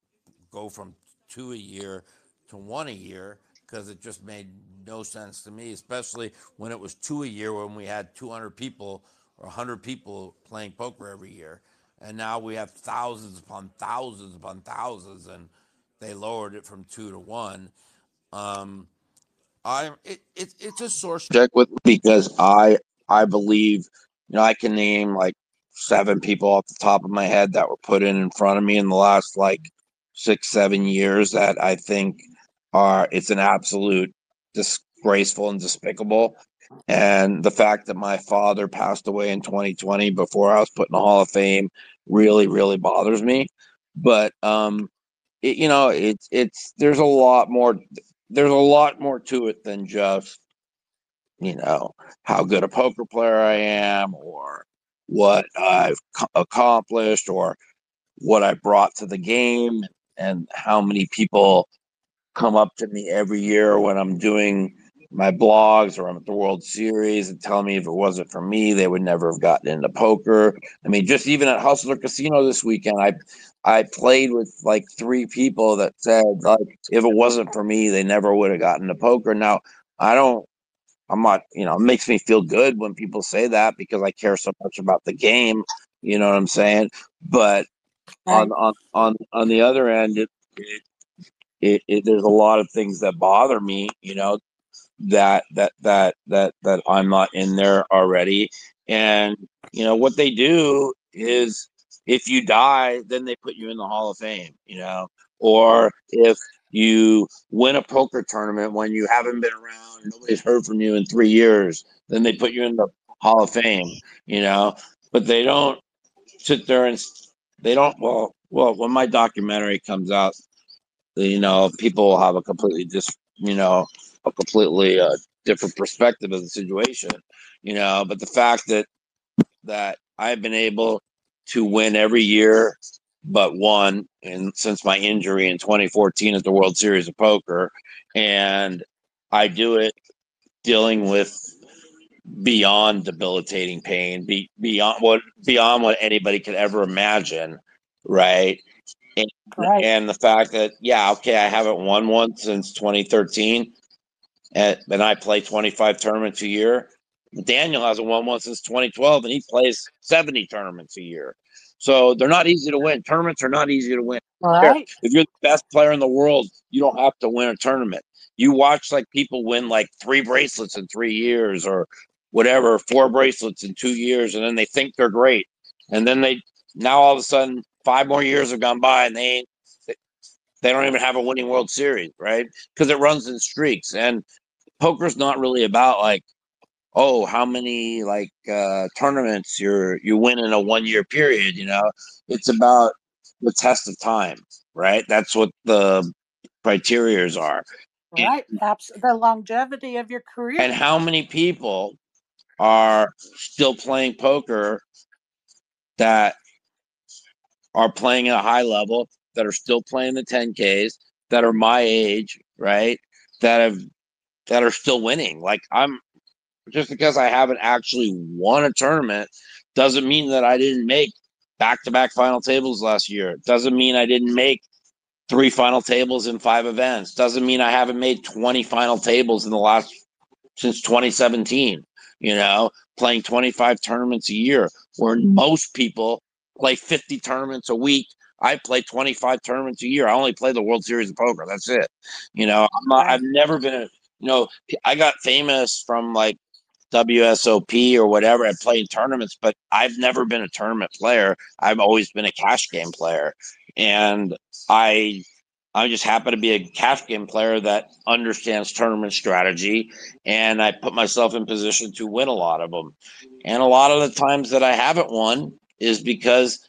go from 2 a year to 1 a year because it just made no sense to me, especially when it was 2 a year when we had 200 people or 100 people playing poker every year. And now we have thousands upon thousands upon thousands, and they lowered it from 2 to 1. Um, it's a sore subject with because I believe I can name like 7 people off the top of my head that were put in front of me in the last like 6 7 years that I think are it's an absolute disgraceful and despicable. And the fact that my father passed away in 2020 before I was put in the Hall of Fame really, really bothers me. But it's there's a lot more to it than just how good a poker player I am, or what I've accomplished, or what I brought to the game, and how many people come up to me every year when I'm doing my blogs or I'm at the World Series and tell me if it wasn't for me, they would never have gotten into poker. I mean, just even at Hustler Casino this weekend, I played with like 3 people that said, like, if it wasn't for me, they never would have gotten into poker. Now, I'm not, it makes me feel good when people say that because I care so much about the game. You know what I'm saying? But Right. on the other end, there's a lot of things that bother me, that I'm not in there already. And what they do is, if you die, then they put you in the Hall of Fame, or if you win a poker tournament when you haven't been around, nobody's heard from you in 3 years, then they put you in the Hall of Fame, but they don't sit there and they don't, when my documentary comes out, people will have a completely different perspective of the situation, but the fact that I've been able to win every year but one, and since my injury in 2014 at the World Series of Poker, and I do it dealing with beyond debilitating pain, beyond what anybody could ever imagine, right? And, Right. and the fact that, yeah, okay, I haven't won one since 2013, and I play 25 tournaments a year. Daniel hasn't won one since 2012, and he plays 70 tournaments a year. So they're not easy to win. Tournaments are not easy to win. Right. If you're the best player in the world, you don't have to win a tournament. You watch like people win like 3 bracelets in 3 years, or whatever, 4 bracelets in 2 years, and then they think they're great. And then now all of a sudden 5 more years have gone by, and they don't even have a winning World Series, right? Because it runs in streaks. And poker's not really about like, oh, how many like tournaments you win in a 1 year period. It's about the test of time, right? That's what the criterias are. Right. The longevity of your And career. how many people are still playing poker, that are playing at a high level, that are still playing the 10Ks, that are my age, right? That are still winning. Like, just because I haven't actually won a tournament doesn't mean that I didn't make back-to-back final tables last year. Doesn't mean I didn't make 3 final tables in 5 events. Doesn't mean I haven't made 20 final tables since 2017, playing 25 tournaments a year, where most people play 50 tournaments a week. I play 25 tournaments a year. I only play the World Series of Poker. That's it. I've never been I got famous from like WSOP or whatever. I played tournaments, but I've never been a tournament player. I've always been a cash game player. And I just happen to be a cash game player that understands tournament strategy, and I put myself in position to win a lot of them. And a lot of the times that I haven't won is because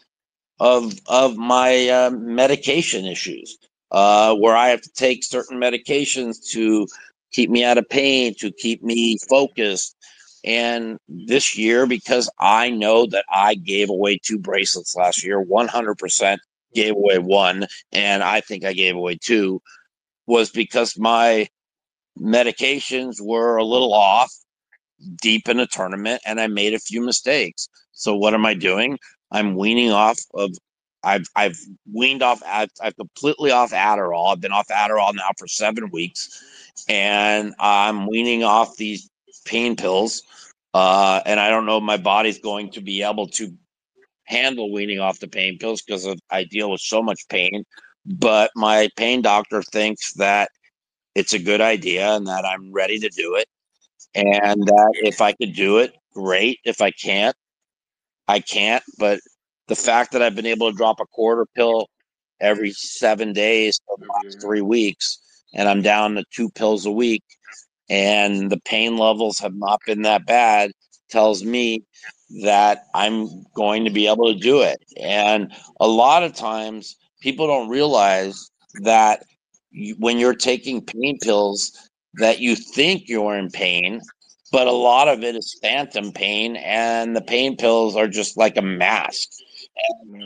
of my medication issues, where I have to take certain medications to keep me out of pain, to keep me focused. And this year, because I know that I gave away 2 bracelets last year, 100% gave away 1, and I think I gave away 2, was because my medications were a little off deep in a tournament, and I made a few mistakes. So what am I doing? I'm weaning off of. I've weaned off. I've completely off Adderall. I've been off Adderall now for 7 weeks, and I'm weaning off these pain pills. And I don't know if my body's going to be able to handle weaning off the pain pills because I deal with so much pain. But my pain doctor thinks that it's a good idea and that I'm ready to do it. And that if I could do it, great. If I can't, I can't. But the fact that I've been able to drop a quarter pill every 7 days for the last 3 weeks, and I'm down to 2 pills a week, and the pain levels have not been that bad, tells me that I'm going to be able to do it. And a lot of times people don't realize that when you're taking pain pills that you think you're in pain, but a lot of it is phantom pain, and the pain pills are just like a mask. Yeah.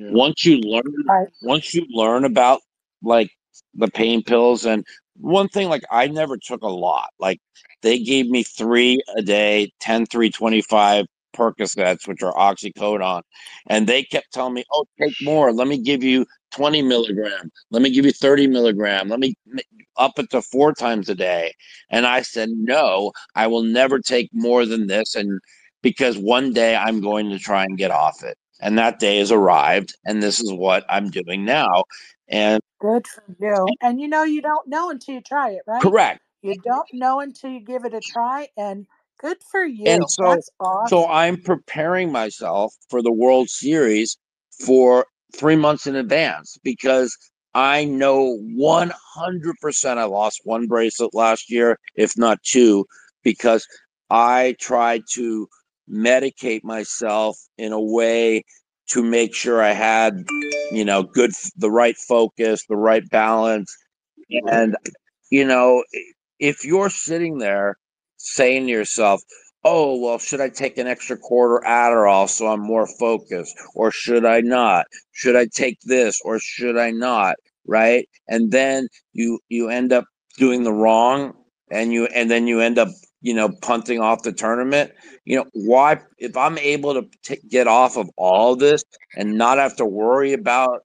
Once you learn Right. once you learn about like the pain pills, and one thing, like, I never took a lot. Like, they gave me 3 a day, 10 325 Percocets, which are oxycodone, and they kept telling me, oh, take more, let me give you 20 milligram, let me give you 30 milligram, let me up it to 4 times a day. And I said, no, I will never take more than this, and because one day I'm going to try and get off it. And that day has arrived, and this is what I'm doing now. And Good for you. And you know, you don't know until you try it, right? correct. You don't know until you give it a try. And good for And you. so That's so awesome. I'm preparing myself for the World Series for 3 months in advance, because I know 100% I lost one bracelet last year, if not two, because I tried to medicate myself in a way to make sure I had, the right focus, the right balance. And, you know, if you're sitting there saying to yourself, oh, well, should I take an extra quarter Adderall so I'm more focused? Or should I not? Should I take this or should I not? Right? And then you end up doing the wrong, and then you end up, punting off the tournament. Why, if I'm able to get off of all this and not have to worry about,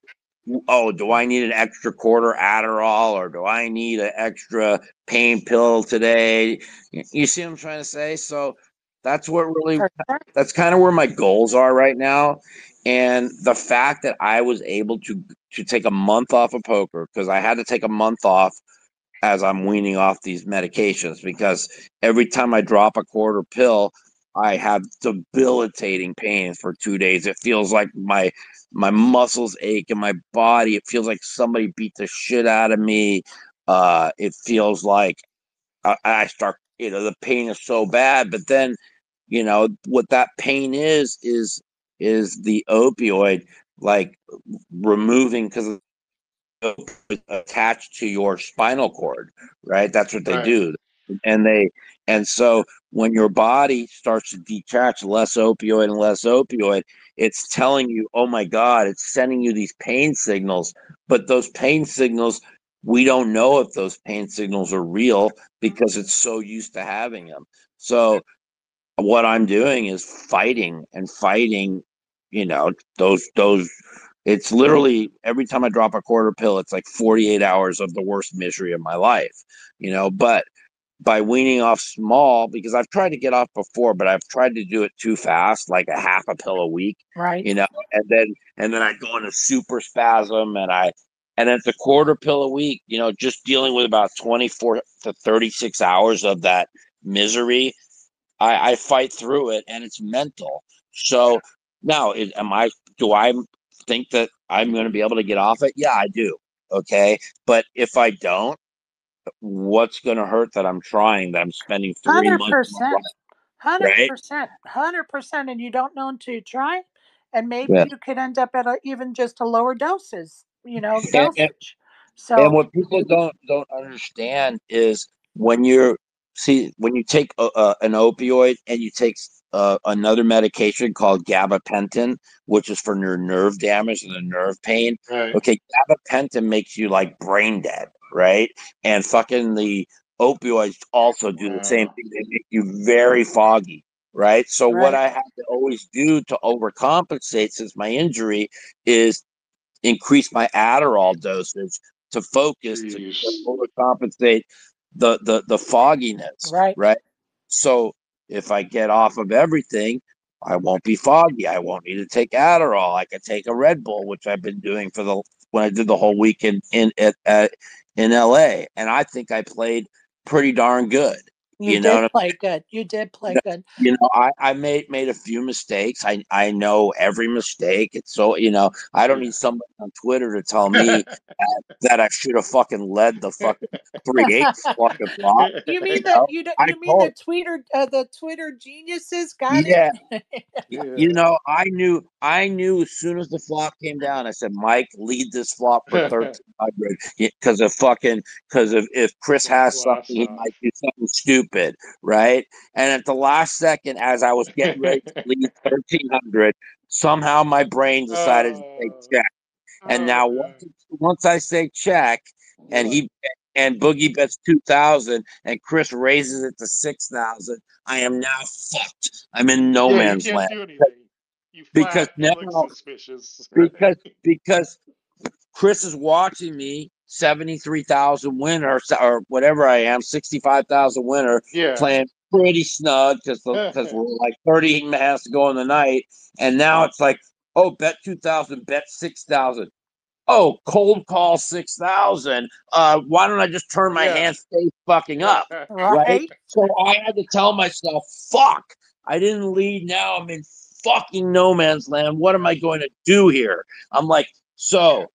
oh, do I need an extra quarter Adderall, or do I need an extra pain pill today? You see what I'm trying to say? So that's what really, For sure. that's kind of where my goals are right now. And the fact that I was able to take a month off of poker, because I had to take a month off as I'm weaning off these medications, because every time I drop a quarter pill, I have debilitating pain for 2 days. It feels like my muscles ache in my body. It feels like somebody beat the shit out of me. It feels like I start, the pain is so bad. But then, what that pain is the opioid, like, removing, because attached to your spinal cord, right? That's what they Right. do. And so when your body starts to detach less opioid and less opioid, it's telling you, oh my God, it's sending you these pain signals. But those pain signals, we don't know if those pain signals are real, because it's so used to having them. So what I'm doing is fighting and fighting, those it's literally every time I drop a quarter pill, it's like 48 hours of the worst misery of my life, but by weaning off small, because I've tried to get off before, but I've tried to do it too fast, like a half a pill a week, Right. and then I go into super spasm, and it's a quarter pill a week, just dealing with about 24 to 36 hours of that misery. I fight through it, and it's mental. So now, do I think that I'm going to be able to get off it? Yeah, I do. Okay. But if I don't, what's going to hurt that I'm trying, that I'm spending 3 months of my 100%. life, right? 100%. And you don't know until you try. And maybe Yeah. you could end up at even just a lower And, and, dosage. And So, what people don't understand is, when you take an opioid and you take another medication called gabapentin, which is for your nerve damage and the nerve pain. Right. Okay, gabapentin makes you like brain dead, right? And fucking the opioids also do the same Wow. thing. They make you very foggy, right? So what right, I have to always do to overcompensate, since my injury, is increase my Adderall dosage to focus, to Jeez. overcompensate the fogginess, right. right? So if I get off of everything, I won't be foggy. I won't need to take Adderall. I could take a Red Bull, which I've been doing when I did the whole week in LA, and I think I played pretty darn good. You You know did what play good. You did play good. You know, I made a few mistakes. I know every mistake. It's so, I don't Yeah. need somebody on Twitter to tell me that I should have fucking led the fucking 3/8 fucking flop. You mean You know, I you mean told, the Twitter geniuses got yeah, it? Yeah. I knew as soon as the flop came down, I said, Mike, lead this flop for 1,300 because because if Chris Gonna has something, blast he off. might do something stupid, right? And at the last second, as I was getting ready to lead 1,300, somehow my brain decided to say Oh, check. And oh now man. once I say check, You're and like, Boogie bets 2,000, and Chris raises it to 6,000, I am now fucked. I'm in no yeah, you man's can't land do anything. You because flat, you now look suspicious. because because Chris is watching me 73,000 winner or whatever I am 65,000 winner Yeah. playing pretty snug because we're like 30 minutes to go in the night, and now it's like, oh, bet 2,000, bet 6,000. Oh, cold call 6,000. Why don't I just turn my Yeah. hand face fucking up, right? Right? So I had to tell myself, fuck, I didn't lead. Now I'm in fucking no man's land. What am I going to do here? I'm like, Yeah. so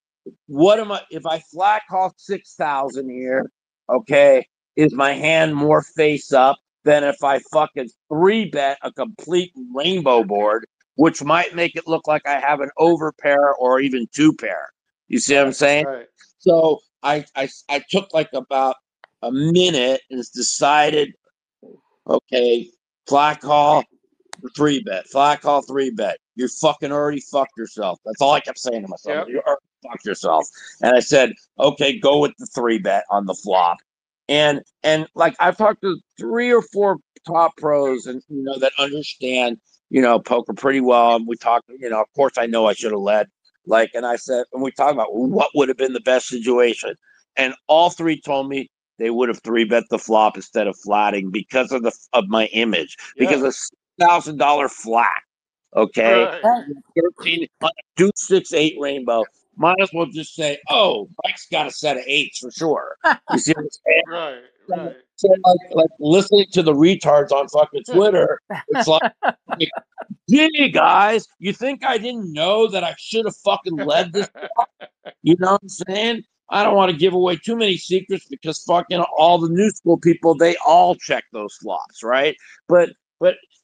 what am I, if I flat call 6,000 here, okay, is my hand more face up than if I fucking three bet a complete rainbow board, which might make it look like I have an over pair or even two pair? You see what I'm Right. saying? Right. So I took like about a minute and decided, okay, flat call, three bet, flat call, three bet. You're fucking already fucked yourself. That's all I kept saying to myself. Yep. You already fucked yourself. And I said, okay, go with the three bet on the flop. And like I've talked to three or four top pros and that understand poker pretty well. And we talked, of course I know I should have led. Like, and I said, and we talked about what would have been the best situation. And all three told me they would have three bet the flop instead of flatting because of my image. Because Yeah. a $1,000 flat, okay, Right. Right. 13 on a 2 6 8 rainbow. Might as well just say, oh, Mike's got a set of eights for sure. You see what I'm saying? Right. So, Right. so like listening to the retards on fucking Twitter, it's like, gee, guys, you think I didn't know that I should have fucking led this? You know what I'm saying? I don't want to give away too many secrets because fucking all the new school people, they all check those flops, right? But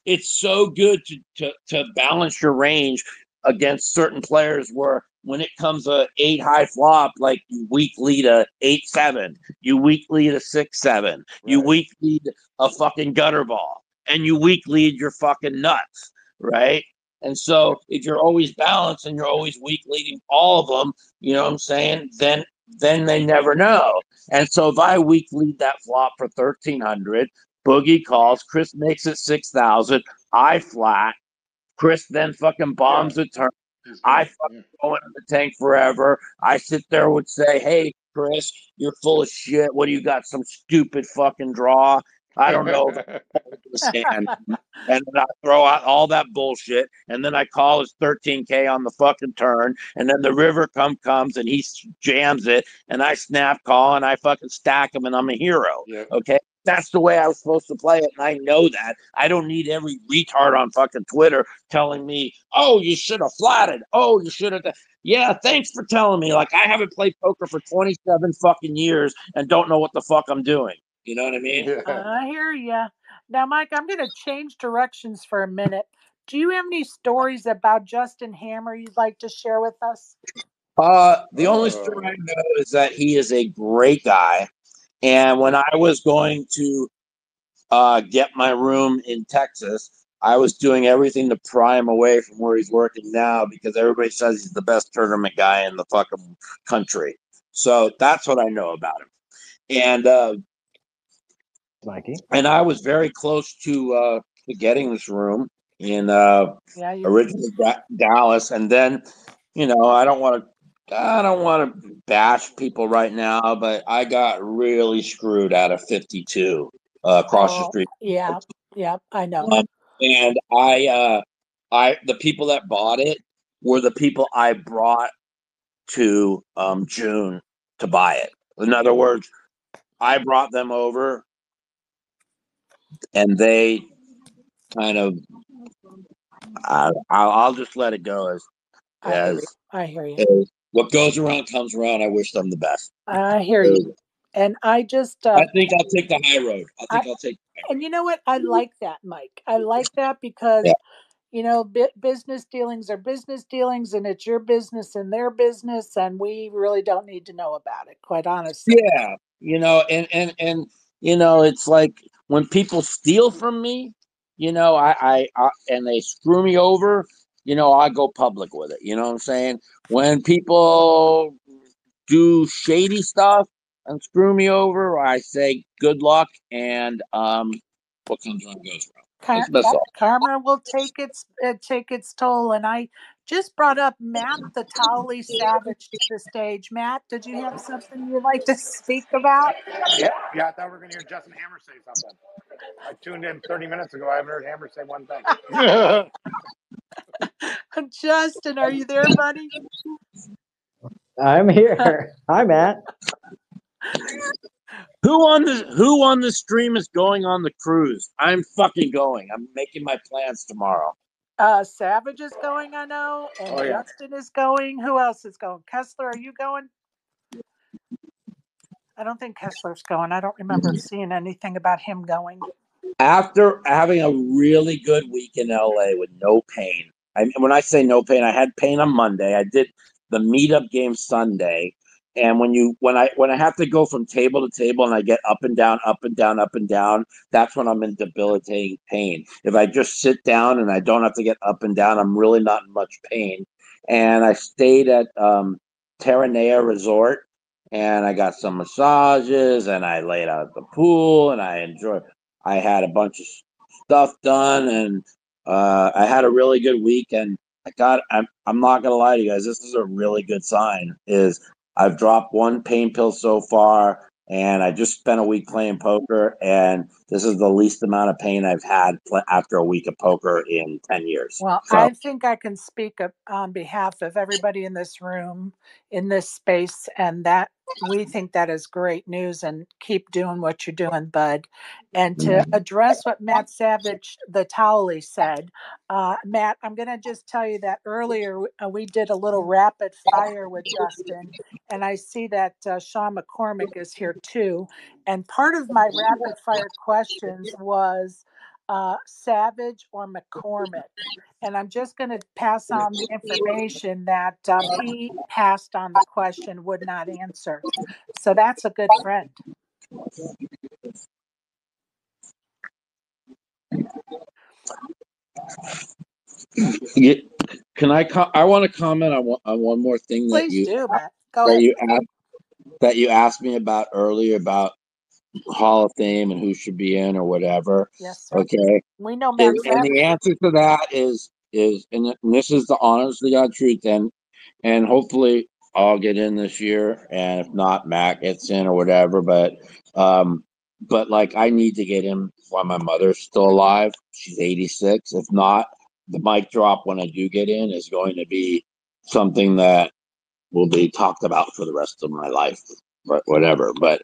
it's so good to balance your range against certain players where when it comes a 8 high flop, like you weak lead a 8-7, you weak lead a 6-7, you Right. weak lead a fucking gutter ball, and you weak lead your fucking nuts, right? And so if you're always balanced and you're always weak leading all of them, you know what I'm saying? Then they never know. And so if I weak lead that flop for 1,300, Boogie calls, Chris makes it 6,000, I flat, Chris then fucking Yeah. bombs the turn. He's I done. fucking Yeah. go into the tank forever. I sit there and would say, hey, Chris, you're full of shit. What do you got? Some stupid fucking draw? I don't know this hand. And then I throw out all that bullshit, and then I call his 13K on the fucking turn, and then the river comes and he jams it, and I snap call and I fucking stack him, and I'm a hero. Yeah. Okay, that's the way I was supposed to play it, and I know that. I don't need every retard on fucking Twitter telling me, "Oh, you should have flatted. Oh, you should have." Yeah, thanks for telling me. Like I haven't played poker for 27 fucking years and don't know what the fuck I'm doing. You know what I mean? Yeah. I hear ya. Now, Mike, I'm going to change directions for a minute. Do you have any stories about Justin Hammer you'd like to share with us? The only story I Oh. know is that he is a great guy. And when I was going to get my room in Texas, I was doing everything to pry him away from where he's working now because everybody says he's the best tournament guy in the fucking country. So that's what I know about him. And Mikey. and I was very close to getting this room in Yeah, you. originally Dallas, and then I don't want to bash people right now, but I got really screwed out of 52 across the Oh, street. yeah, yeah, I know. Um, and the people that bought it were the people I brought to June to buy it. In other words, I brought them over and they kind of, I'll just let it go I hear you. as I hear you. as what goes around comes around. I wish them the best. I hear you. And I just, I think I'll take the high road. and you know what? I like that, Mike. I like that because, Yeah. you know, business dealings are business dealings, and it's your business and their business, and we really don't need to know about it, quite honestly. Yeah, and it's like when people steal from me, I and they screw me over, I go public with it. You know what I'm saying? When people do shady stuff and screw me over, I say good luck, and what comes around goes around. That's all. Karma will take its toll. And I just brought up Matt the Towley Savage to the stage. Matt, did you have something you'd like to speak about? Yeah, I thought we were going to hear Justin Hammer say something. I tuned in 30 minutes ago. I haven't heard Hammer say one thing. Justin, are you there, buddy? I'm here. Hi, Matt. Who on the stream is going on the cruise? I'm fucking going. I'm making my plans tomorrow. Savage is going, I know, and Oh, yeah. Justin is going. Who else is going? Kessler, are you going? I don't think Kessler's going. I don't remember seeing anything about him going. After having a really good week in LA with no pain, when I say no pain, I had pain on Monday. I did the meetup game Sunday, and when I have to go from table to table and I get up and down, up and down, up and down, that's when I'm in debilitating pain. If I just sit down and I don't have to get up and down, I'm really not in much pain. And I stayed at Terranea Resort, and I got some massages, and I laid out at the pool, and I had a bunch of stuff done, and I had a really good week. And I'm not gonna lie to you guys, this is a really good sign. Is I've dropped one pain pill so far, and I just spent a week playing poker, and this is the least amount of pain I've had after a week of poker in 10 years. Well, So I think I can speak on behalf of everybody in this room, in this space, and that we think that is great news, and keep doing what you're doing, bud. And to address what Matt Savage, the Towley, said, Matt, I'm going to just tell you that earlier we did a little rapid fire with Justin, and I see that Sean McCormick is here too. And part of my rapid fire questions was Savage or McCormick. And I'm just going to pass on the information that he passed on the question, would not answer. So that's a good friend. can I want to comment on one more thing Please do, Matt. Go ahead. That you asked me about earlier about Hall of Fame and who should be in or whatever. Yes, sir. Okay. We know Matt And the answer to that is and this is the honest to God truth, and hopefully I'll get in this year, and if not, Mac gets in or whatever. But like I need to get in while my mother's still alive. She's 86. If not, the mic drop when I do get in is going to be something that will be talked about for the rest of my life, but whatever. But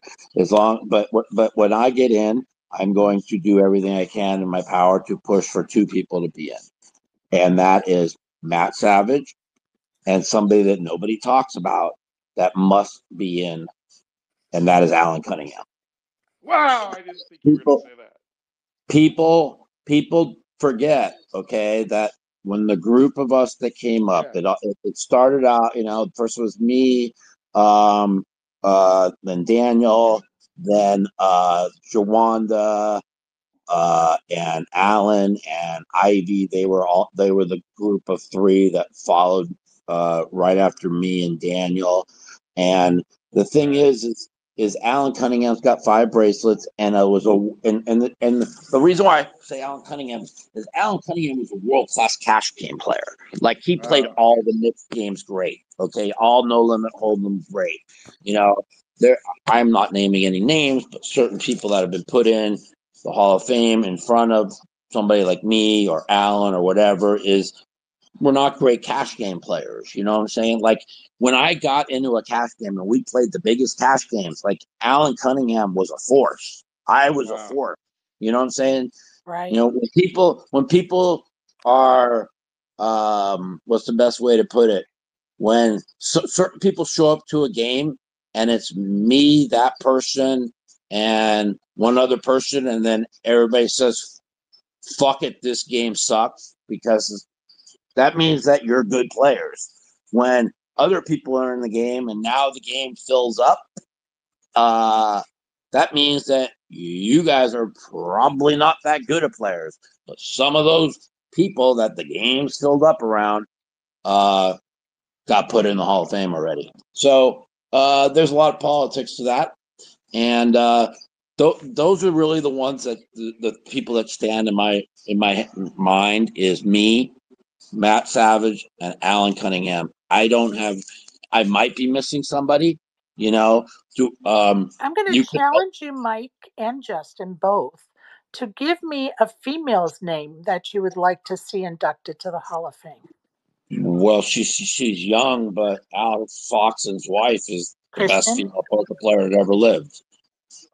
when I get in, I'm going to do everything I can in my power to push for two people to be in, and that is Matt Savage and somebody that nobody talks about that must be in, and that is Alan Cunningham. Wow, I didn't think you were going to say that. People forget, okay, that when the group of us that came up, it started out, first was me, then Daniel, then Jawanda, and Alan and Ivy. They were the group of three that followed right after me and Daniel. And the thing is Alan Cunningham's got 5 bracelets, and it was the reason why I say Alan Cunningham is Alan Cunningham was a world-class cash game player. Like he played all the mixed games great. Okay, all no limit hold'em great. I'm not naming any names, but certain people that have been put in the Hall of Fame in front of somebody like me or Alan or whatever we're not great cash game players. You know what I'm saying? Like when I got into a cash game and we played the biggest cash games, like Alan Cunningham was a force. I was a force. You know what I'm saying? Right. You know, when people are, what's the best way to put it? When certain people show up to a game and it's me, that person, and one other person, and then everybody says, fuck it, this game sucks, because that means that you're good players. When other people are in the game and now the game fills up, uh, that means that you guys are probably not that good at players. But some of those people that the game's filled up around got put in the Hall of Fame already. So there's a lot of politics to that. And those are really the ones that the people that stand in my mind is me, Matt Savage, and Alan Cunningham. I might be missing somebody, you know. I'm going to You could, challenge you, Mike and Justin, both, to give me a female's name that you would like to see inducted to the Hall of Fame. well, she's young, but Alex Foxen's wife is the best Kristen? female poker player that ever lived.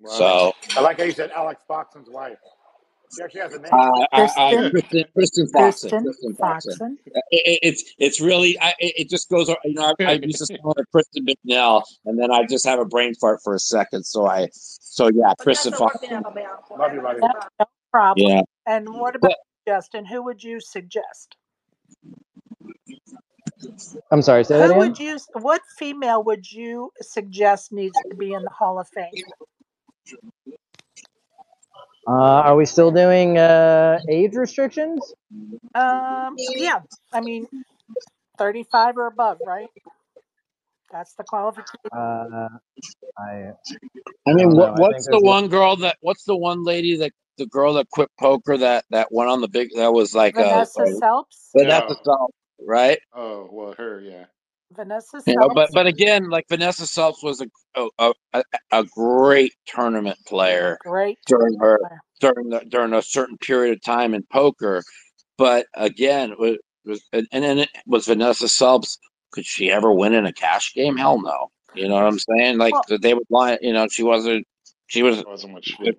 Wow. So I like how you said Alex Foxen's wife. She actually has a name. Kristen? Kristen Foxen. Kristen Kristen Foxen. Foxen. It's really it just goes. You know, I used to call her Kristen McNell, and then I just have a brain fart for a second. So yeah, Kristen Foxen. Love you, buddy. No problem. Yeah, And what about Justin? Who would you suggest? I'm sorry, say that Who again? would you? What female would you suggest needs to be in the Hall of Fame? Are we still doing age restrictions? Yeah. I mean, 35 or above, right? That's the qualification. I I I mean, don't know. I think what's the there's one girl that? What's the one lady that the girl that quit poker that went on the big? That was like Vanessa Selps. but that's a No. song, right? Oh, well, her, yeah. Vanessa You know, Selps. but again, like Vanessa Selps was a great tournament player Great during her player. during a certain period of time in poker. But again, and then it was Vanessa Selps. Could she ever win in a cash game? Hell no. You know what I'm saying? Like Well, they would lie. You know, she wasn't. She was. There wasn't much fit.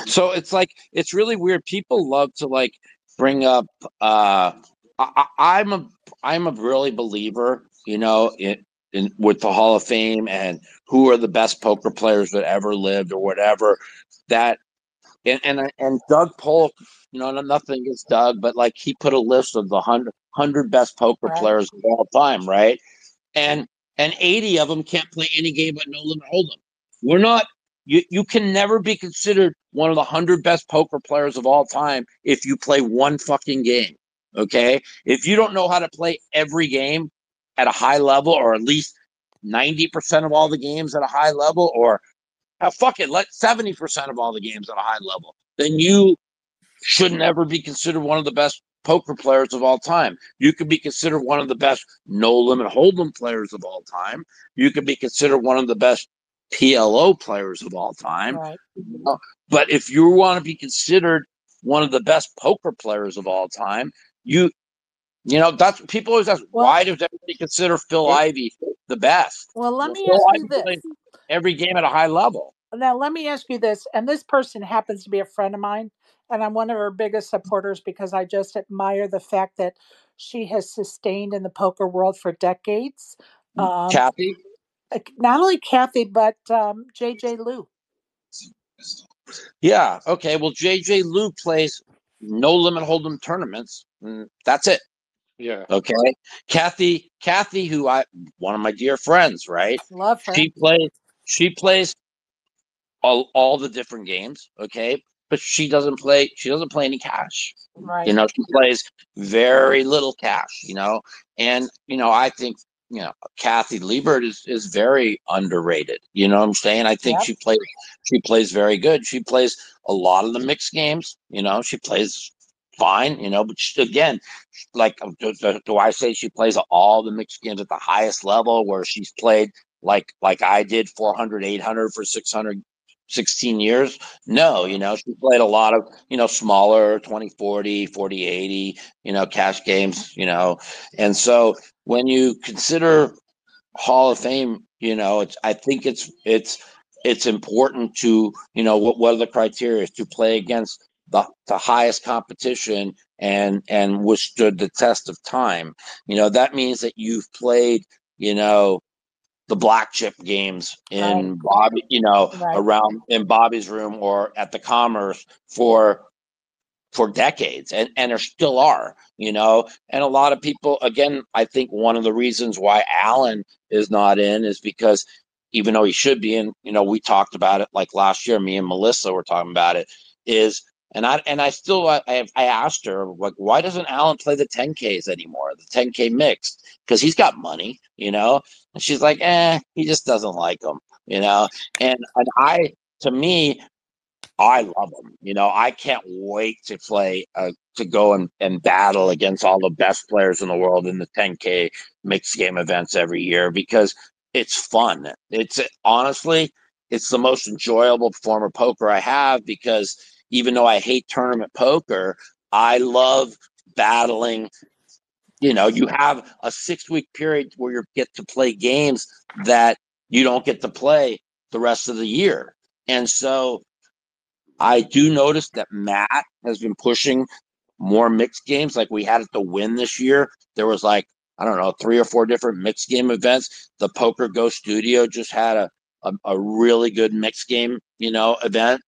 So it's like it's really weird. People love to like bring up. I'm a really believer, you know, in with the Hall of Fame and who are the best poker players that ever lived or whatever. That and Doug Polk, you know, nothing against Doug, but like he put a list of the 100 best poker right. players of all time, right? And 80 of them can't play any game but no limit hold'em. We're not. You can never be considered one of the 100 best poker players of all time if you play one fucking game. Okay, if you don't know how to play every game at a high level, or at least 90% of all the games at a high level, or fuck it, let 70% of all the games at a high level, then you should never be considered one of the best poker players of all time. You could be considered one of the best no limit hold'em players of all time. You could be considered one of the best PLO players of all time. Right. But if you want to be considered one of the best poker players of all time, you know that's people always ask, Well, why does everybody consider Phil Ivey the best? well, let Well, me Phil ask you Ivey this. played every game at a high level. Now, let me ask you this. And this person happens to be a friend of mine, and I'm one of her biggest supporters because I just admire the fact that she has sustained in the poker world for decades. Kathy? Not only Kathy, but JJ Liu. Yeah. Okay. Well, JJ Liu plays no limit hold'em tournaments. That's it. Yeah. Okay. Kathy, who one of my dear friends, right? Love her. She plays all the different games. Okay. But she doesn't play any cash. Right. You know, she plays very little cash, you know, and, you know, I think, you know, Kathy Liebert is very underrated. You know what I'm saying? I think Yep. she plays very good. She plays a lot of the mixed games, you know, she plays fine, you know, but again, like, do I say she plays all the mixed games at the highest level where she's played like I did 400, 800 for 600, 16 years? No, you know, she played a lot of, you know, smaller 20, 40, 40, 80, you know, cash games, you know. And so when you consider Hall of Fame, you know, I think it's it's important to, what are the criteria to play against the highest competition and withstood the test of time. That means that you've played, the black chip games Right. in Bobby, Right. around in Bobby's room or at the Commerce for decades, and there still are, and a lot of people, again, I think one of the reasons why Alan is not in is because even though he should be in, we talked about it like last year, me and Melissa were talking about it, is and I still I asked her, like, why doesn't Alan play the 10Ks anymore, the 10K mixed, because he's got money, and she's like, he just doesn't like them, and I, to me, I love them. I can't wait to play, to go and battle against all the best players in the world in the 10K mixed game events every year, because it's fun. It's honestly, it's the most enjoyable form of poker I have, because even though I hate tournament poker, I love battling. You have a 6-week period where you get to play games that you don't get to play the rest of the year. And so I do notice that Matt has been pushing more mixed games. Like we had at the Win this year, there was like, I don't know, 3 or 4 different mixed game events. The Poker Go Studio just had a really good mixed game, event,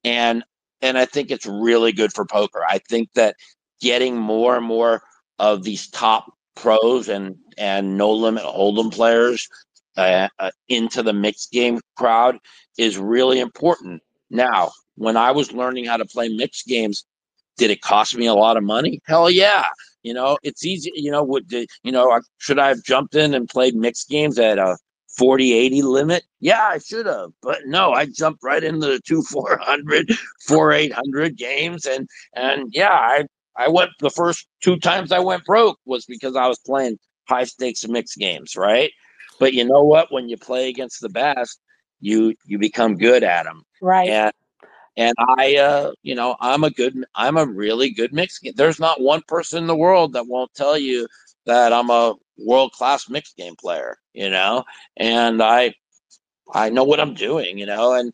and I think it's really good for poker. I think that getting more and more of these top pros and no limit hold'em players into the mixed game crowd is really important. Now, when I was learning how to play mixed games, did it cost me a lot of money? Hell yeah. It's easy. Should I have jumped in and played mixed games at a 40-80 limit? Yeah, I should have. But no, I jumped right into the 2 400, 4 800 games. And yeah, I went, the first 2 times I went broke was because I was playing high stakes mixed games, right? But you know what? When you play against the best, you become good at them. Right. And I'm a really good mixed game. There's not one person in the world that won't tell you that I'm a world-class mixed game player, and I know what I'm doing, and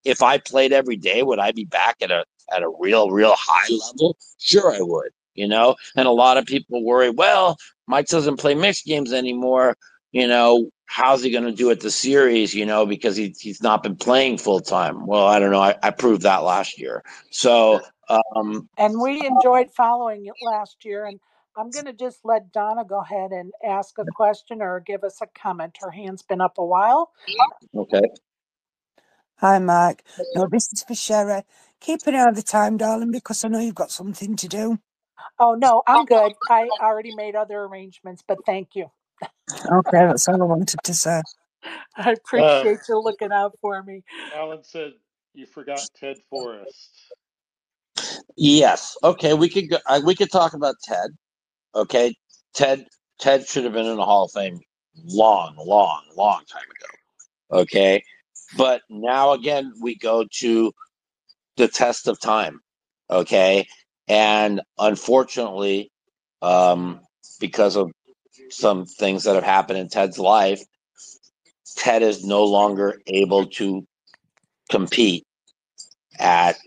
if I played every day, would I be back at a real high level? Sure, I would, and a lot of people worry, well, Mike doesn't play mixed games anymore. How's he going to do at the series, because he's not been playing full time. Well, I don't know. I proved that last year. So, And we enjoyed following it last year. And I'm going to just let Donna go ahead and ask a question or give us a comment. Her hand's been up a while. okay. Hi, Mark. No, this is for Sherry. Keep an eye on the time, darling, because I know you've got something to do. Oh, no, I'm good. I already made other arrangements, but thank you. Okay, that's all I wanted to say. I appreciate you looking out for me. Alan said you forgot Ted Forrest. Yes. Okay. We could talk about Ted. Okay. Ted should have been in the Hall of Fame long time ago. Okay. But now again, we go to the test of time. Okay. And unfortunately, because of some things that have happened in Ted's life, Ted is no longer able to compete at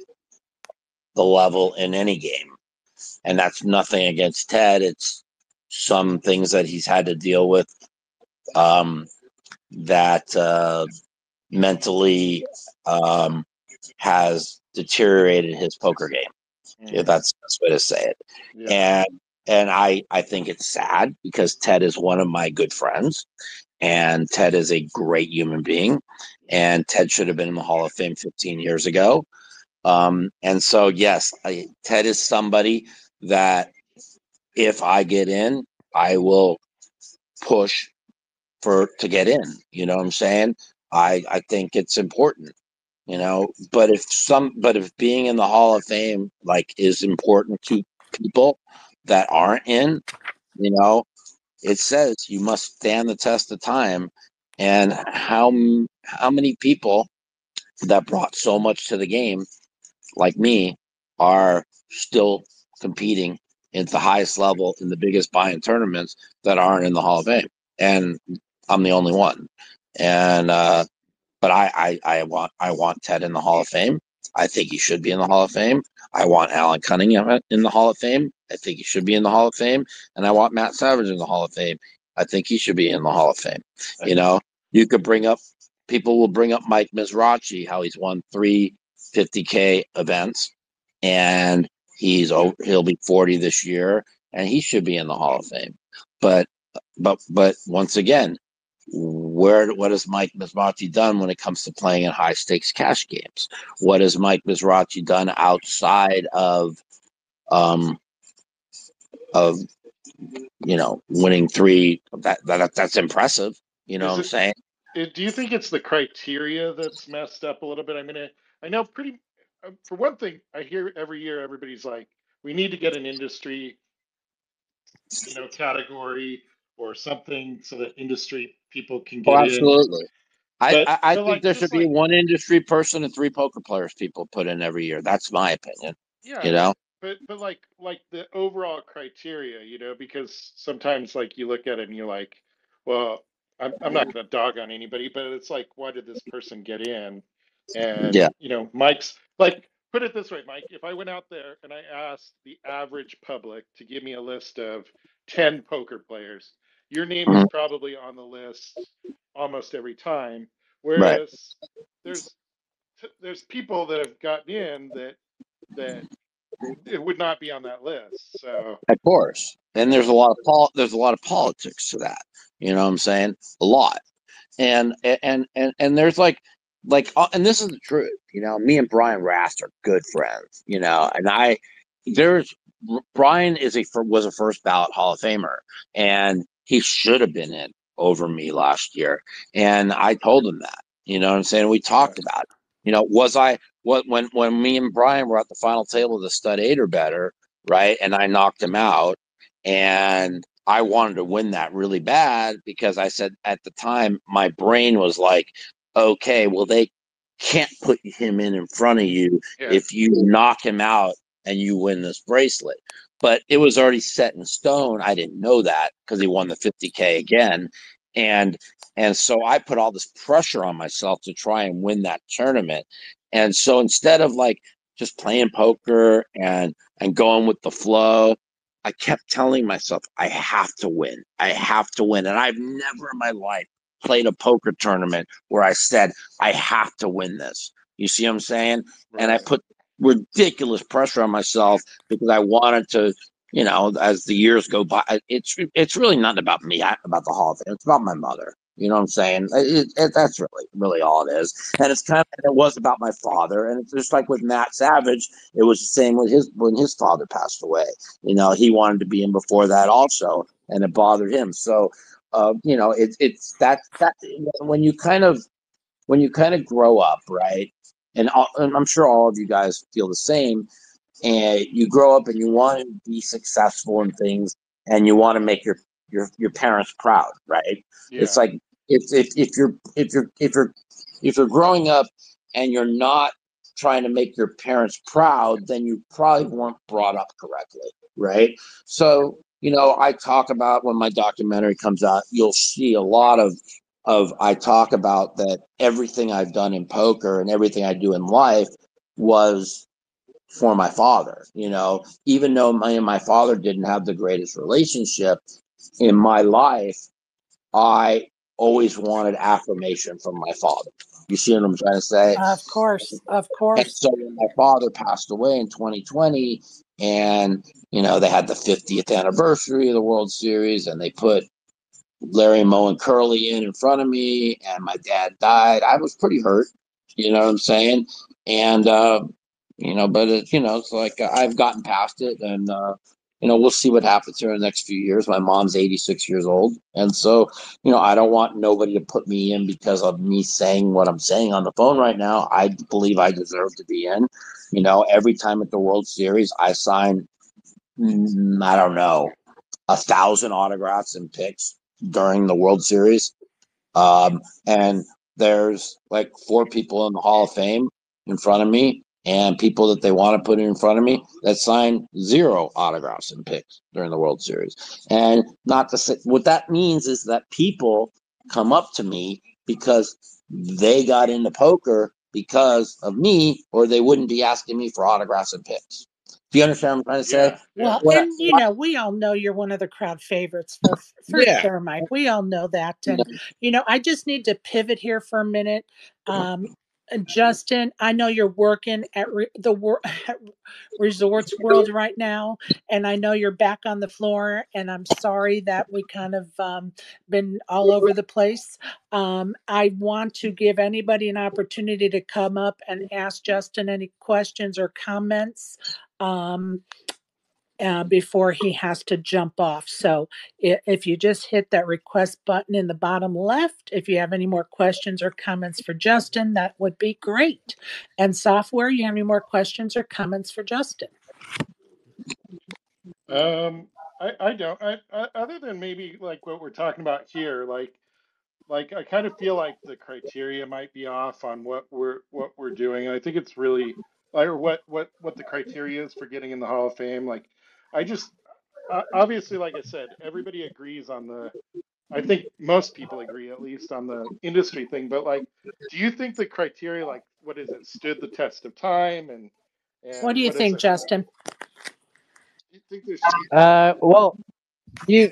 the level in any game. And that's nothing against Ted. It's some things that he's had to deal with, that mentally has deteriorated his poker game. If that's the best way to say it. Yeah. And I think it's sad, because Ted is one of my good friends, and Ted is a great human being, and Ted should have been in the Hall of Fame 15 years ago. And so, yes, Ted is somebody that if I get in, I will push to get in. You know what I'm saying? I think it's important, but if being in the Hall of Fame like is important to people that aren't in, it says you must stand the test of time. And how many people that brought so much to the game, like me, are still competing at the highest level in the biggest buy-in tournaments that aren't in the Hall of Fame? And I'm the only one. And but I want Ted in the Hall of Fame. I think he should be in the Hall of Fame. I want Alan Cunningham in the Hall of Fame. I think he should be in the Hall of Fame. And I want Matt Savage in the Hall of Fame. I think he should be in the Hall of Fame. You know, you could bring up, people will bring up Mike Mizrachi, how he's won 3 50K events, and he'll be 40 this year, and he should be in the Hall of Fame. But once again, what has Mike Mizrachi done when it comes to playing in high stakes cash games? What has Mike Mizrachi done outside of of winning 3? That's impressive. You know Is what I'm it? saying? Do you think it's the criteria that's messed up a little bit? I mean, I know for one thing, I hear every year everybody's like, we need to get an industry, category or something so that industry people can Oh, get in. absolutely. I But think like, there should just be like, one industry person and 3 poker players people put in every year. That's my opinion. yeah, You know? but like the overall criteria, because sometimes like you look at it and you're like, well, I'm not going to dog on anybody, but it's like, why did this person get in? And Yeah. Mike's like, put it this way, Mike, if I went out there and I asked the average public to give me a list of 10 poker players, your name is Mhm. probably on the list almost every time. Right. Whereas there's there's people that have gotten in that it would not be on that list. So Of course. And there's it's a lot of there's a lot of politics to that. You know what I'm saying? A lot. And there's and this is the truth. Me and Brian Rast are good friends, and there's Brian was a first ballot Hall of Famer, and he should have been in over me last year. And I told him that, you know what I'm saying? We yeah, talked about it. Was I when me and Brian were at the final table of the stud 8 or better, right? And I knocked him out, and I wanted to win that really bad because I said at the time my brain was like, okay, well, they can't put him in front of you yeah, if you knock him out and you win this bracelet. But it was already set in stone. I didn't know that because he won the 50K again. And so I put all this pressure on myself to try and win that tournament. And so instead of like just playing poker and going with the flow, I kept telling myself, I have to win. I have to win. And I've never in my life played a poker tournament where I said, I have to win this. You see what I'm saying? And I right, put ridiculous pressure on myself because I wanted to, as the years go by, it's really not about me, about the Hall of Fame. It's about my mother. You know what I'm saying? That's really all it is. And it was about my father. And it's just like with Matt Savage, it was the same with when his father passed away. He wanted to be in before that also, and it bothered him. So, it's that when you kind of grow up, right? And I'm sure all of you guys feel the same. And you grow up and you want to be successful in things, and you want to make your parents proud, right? It's yeah, like if you're growing up and you're not trying to make your parents proud, then you probably weren't brought up correctly, right? So I talk about, when my documentary comes out, you'll see a lot of I talk about that everything I've done in poker and everything I do in life was for my father. Even though my father didn't have the greatest relationship in my life, I always wanted affirmation from my father. You see what I'm trying to say? Of course, of And course. so when my father passed away in 2020, and they had the 50th anniversary of the World Series, and they put Larry, Moe, and Curly in front of me, and my dad died, I was pretty hurt. You know what I'm saying? And but it's like I've gotten past it, and we'll see what happens here in the next few years. My mom's 86 years old, and so I don't want nobody to put me in because of me saying what I'm saying on the phone right now. I believe I deserve to be in. Every time at the World Series, I sign, I don't know, 1,000 autographs and picks during the World Series. And there's like 4 people in the Hall of Fame in front of me, and people that they want to put in front of me that sign 0 autographs and picks during the World Series. And not to say, what that means is that people come up to me because they got into poker because of me, or they wouldn't be asking me for autographs and picks. Do you understand what I'm trying to say? Well, What, and we all know you're one of the crowd favorites for yeah. sure, Mike. We all know that, and I just need to pivot here for a minute. Justin, I know you're working at at Resorts World right now, and I know you're back on the floor. And I'm sorry that we kind of been all over the place. I want to give anybody an opportunity to come up and ask Justin any questions or comments. Before he has to jump off. So if you just hit that request button in the bottom left, if you have any more questions or comments for Justin, that would be great. And software, you have any more questions or comments for Justin? I don't. Other than maybe like what we're talking about here, like I kind of feel like the criteria might be off on what we're doing. And I think it's really or what the criteria is for getting in the Hall of Fame. Like I just obviously, like I said, everybody agrees on the. I think most people agree at least on the industry thing. But like, do you think the criteria, like what is it, stood the test of time What and do you what is think, it? Justin? Do you think there's some? Well, you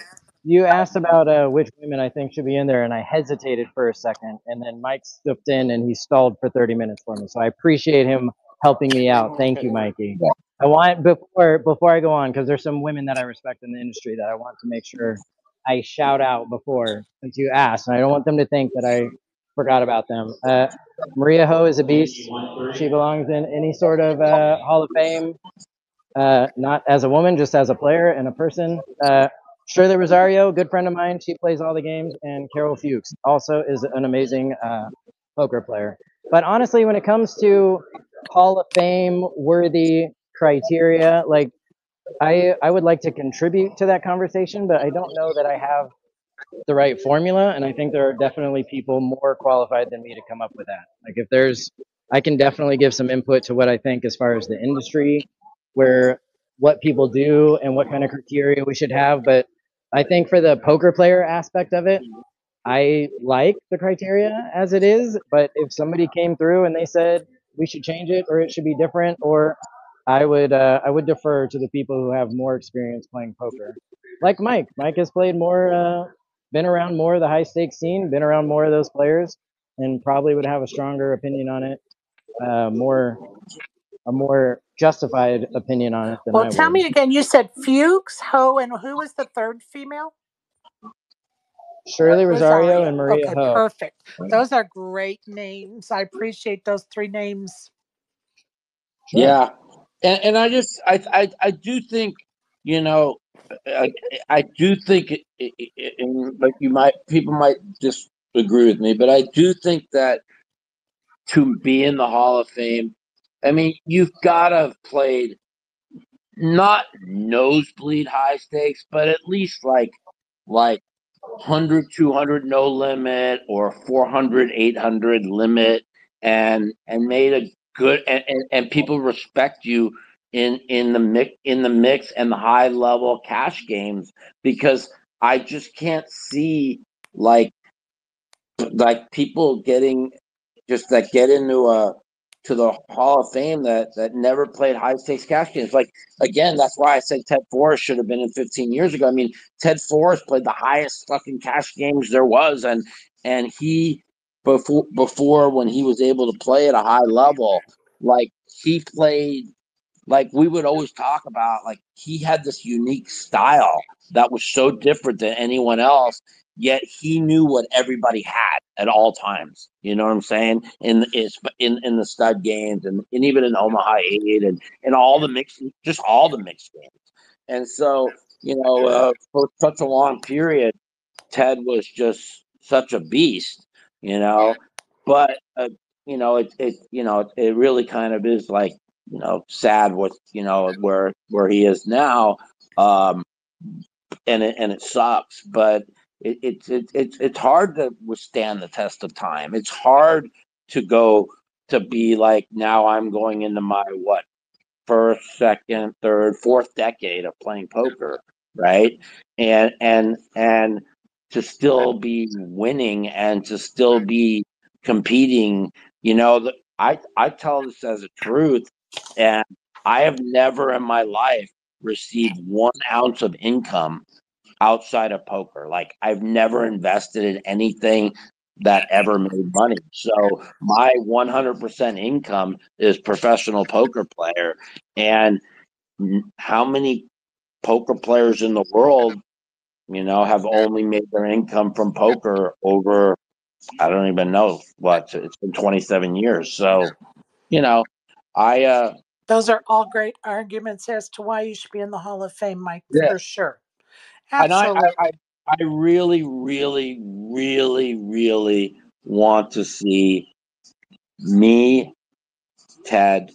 asked about which women I think should be in there, and I hesitated for a second, and then Mike stepped in and he stalled for 30 minutes for me. So I appreciate him helping me out. Thank you, Okay. Mikey. I want before I go on, because there's some women that I respect in the industry that I want to make sure I shout out before, since you asked, and I don't want them to think that I forgot about them. Maria Ho is a beast. She belongs in any sort of Hall of Fame, not as a woman, just as a player and a person. Shirley Rosario, good friend of mine. She plays all the games. And Carol Fuchs also is an amazing poker player. But honestly, when it comes to Hall of Fame worthy criteria, like I would like to contribute to that conversation, but I don't know that I have the right formula. And I think there are definitely people more qualified than me to come up with that. Like if there's, I can definitely give some input to what I think as far as the industry, where what people do and what kind of criteria we should have. But I think for the poker player aspect of it, I like the criteria as it is, but if somebody came through and they said we should change it or it should be different, or I would defer to the people who have more experience playing poker. Like Mike. Mike has played more, been around more of the high stakes scene, been around more of those players, and probably would have a stronger opinion on it, more a more justified opinion on it than Well, I tell would. me again. You said Fuchs, Ho, and who was the third female? Shirley Rosario Rosario. and Maria Okay, Ho. perfect. Those are great names. I appreciate those three names. Sure. Yeah, and I do think, you know, I do think and like people might disagree with me, but I do think that to be in the Hall of Fame, I mean, you've got to have played not nosebleed high stakes, but at least like 100, 200 no limit, or 400, 800 limit, and made a good, and people respect you in the mix and the high level cash games, because I just can't see like people getting just that get into to the Hall of Fame that never played high stakes cash games. Like, again, that's why I said Ted Forrest should have been in 15 years ago. I mean, Ted Forrest played the highest fucking cash games there was, and he before when he was able to play at a high level, like he played, like we would always talk about, like he had this unique style that was so different than anyone else, yet he knew what everybody had at all times. You know what I'm saying? In the stud games, and even in Omaha 8, and all the mixed, just all the mixed games. And so, for such a long period, Ted was just such a beast, you know. But it really kind of is like, sad with, where he is now, um, and it sucks. But it's hard to withstand the test of time. It's hard to go to be like, now I'm going into my first, second, third, fourth decade of playing poker, right? And to still be winning, and to still be competing. I tell this as a truth, and I have never in my life received 1 ounce of income outside of poker. Like, I've never invested in anything that ever made money. So my 100% income is professional poker player. And how many poker players in the world, have only made their income from poker over, I don't even know what, it's been 27 years. So, I, Those are all great arguments as to why you should be in the Hall of Fame, Mike, yeah, for sure. and Absolutely. I really, really, really, really want to see me, Ted,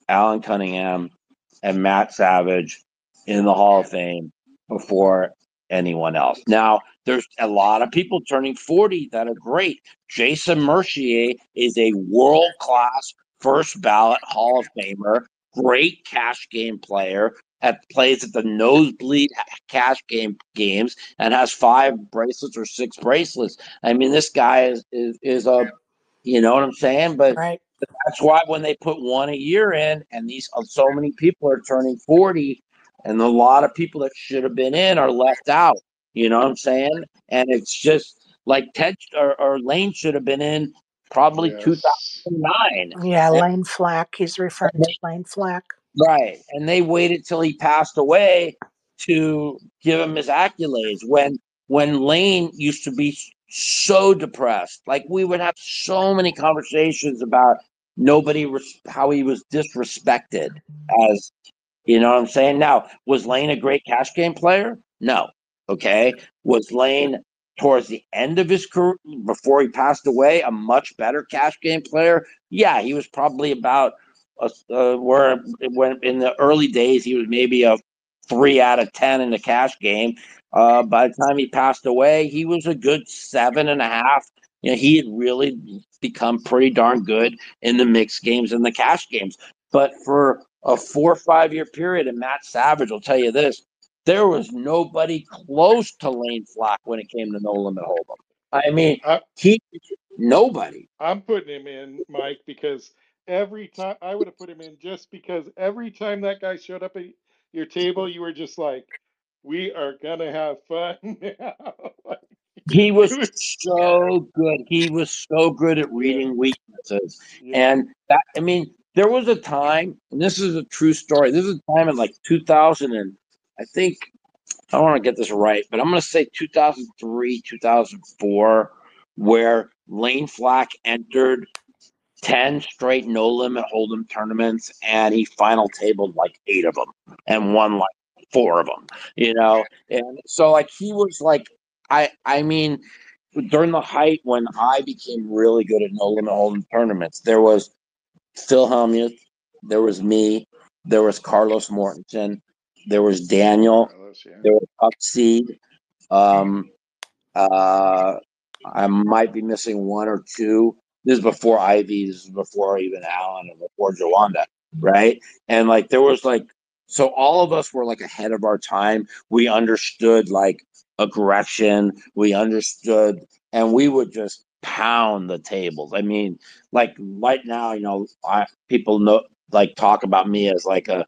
Alan Cunningham, and Matt Savage in the Hall of Fame before anyone else. Now, there's a lot of people turning 40 that are great. Jason Mercier is a world class first ballot Hall of Famer, great cash game player. Plays at the nosebleed cash games and has 5 bracelets or 6 bracelets. I mean, this guy is a, you know what I'm saying? But Right. that's why when they put one a year in, and these so many people are turning 40, and a lot of people that should have been in are left out. You know what I'm saying? And it's just like Ted or Lane should have been in probably Yes. 2009. Yeah, Lane Flack. He's referring to Lane Flack. Right. And they waited till he passed away to give him his accolades when Lane used to be so depressed. Like, we would have so many conversations about how he was disrespected, as you know what I'm saying? Now, was Lane a great cash game player? No. Okay. Was Lane towards the end of his career before he passed away a much better cash game player? Yeah, he was probably about where when in the early days he was maybe a 3 out of 10 in the cash game. By the time he passed away, he was a good 7.5. He had really become pretty darn good in the mixed games and the cash games. But for a 4 or 5 year period, and Matt Savage will tell you this, there was nobody close to Lane Flack when it came to No Limit Hold'em. I mean, I, nobody. I'm putting him in, Mike, because every time I would have put him in just because every time that guy showed up at your table, you were just like, we are gonna have fun now. Like, He was it was, so good. He was so good at yeah, reading weaknesses. yeah. And that, I mean, there was a time, and this is a true story. This is a time in like 2000, and I think, I don't want to get this right, but I'm going to say 2003, 2004, where Lane Flack entered 10 straight no limit hold'em tournaments, and he final tabled like 8 of them and won like 4 of them. And so, like, he was like, I mean, during the height when I became really good at no limit hold'em tournaments, there was Phil Hellmuth, there was me, there was Carlos Mortensen, there was Daniel, Carlos, yeah. there was Upseed. Um, I might be missing 1 or 2. This is before Ivy. This is before even Alan and before Joanda, right? And like, there was like, so all of us were like ahead of our time. We understood like aggression. We understood, and we would just pound the tables. I mean, like right now, people know, like, talk about me as like a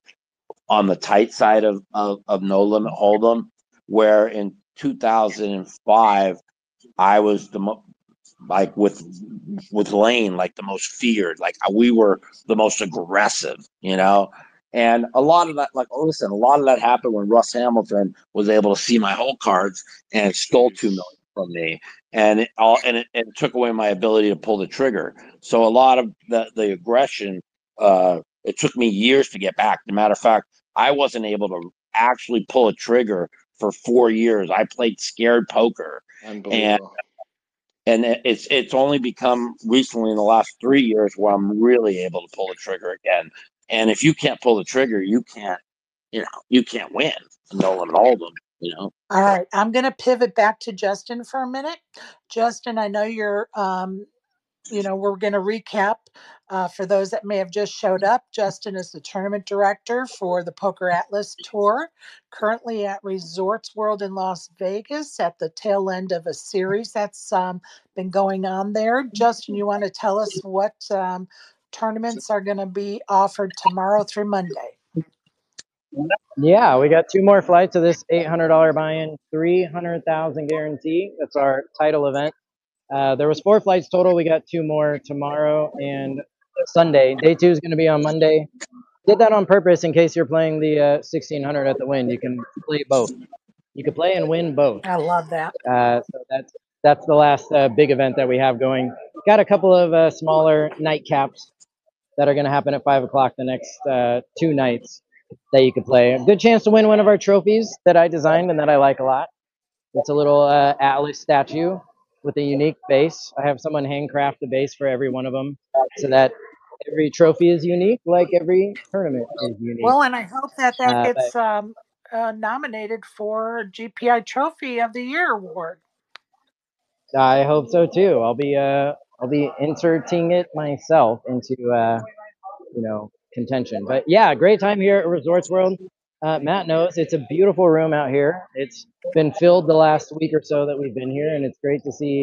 on the tight side of no limit hold'em, where in 2005 I was like with Lane, like the most feared. Like, we were the most aggressive. And a lot of that, like, listen, a lot of that happened when Russ Hamilton was able to see my whole cards and stole 2 million Jeez. from me, and it took away my ability to pull the trigger. So a lot of the aggression, it took me years to get back. As a matter of fact, I wasn't able to actually pull a trigger for 4 years. I played scared poker, and Unbelievable. it's only become recently in the last 3 years where I'm really able to pull the trigger again. And if you can't pull the trigger, you can't win. No limit hold'em. All right. I'm going to pivot back to Justin for a minute. Justin, I know you're we're going to recap for those that may have just showed up. Justin is the tournament director for the Poker Atlas Tour, currently at Resorts World in Las Vegas at the tail end of a series that's been going on there. Justin, you want to tell us what tournaments are going to be offered tomorrow through Monday? Yeah, we got 2 more flights of this $800 buy-in, 300,000 guarantee. That's our title event. There was 4 flights total. We got 2 more tomorrow and Sunday. Day 2 is going to be on Monday. Did that on purpose in case you're playing the 1600 at the Wynn. You can play both. You can play and win both. I love that. So that's the last big event that we have going. Got a couple of smaller nightcaps that are going to happen at 5 o'clock the next 2 nights that you can play. A good chance to win one of our trophies that I designed and that I like a lot. It's a little Atlas statue with a unique base. I have someone handcraft the base for every one of them so that every trophy is unique, like every tournament is unique. Well, and I hope that But gets nominated for GPI Trophy of the Year award. I hope so too. I'll be inserting it myself into contention. But yeah, great time here at Resorts World. Matt knows it's a beautiful room out here. It's been filled the last week or so that we've been here, and it's great to see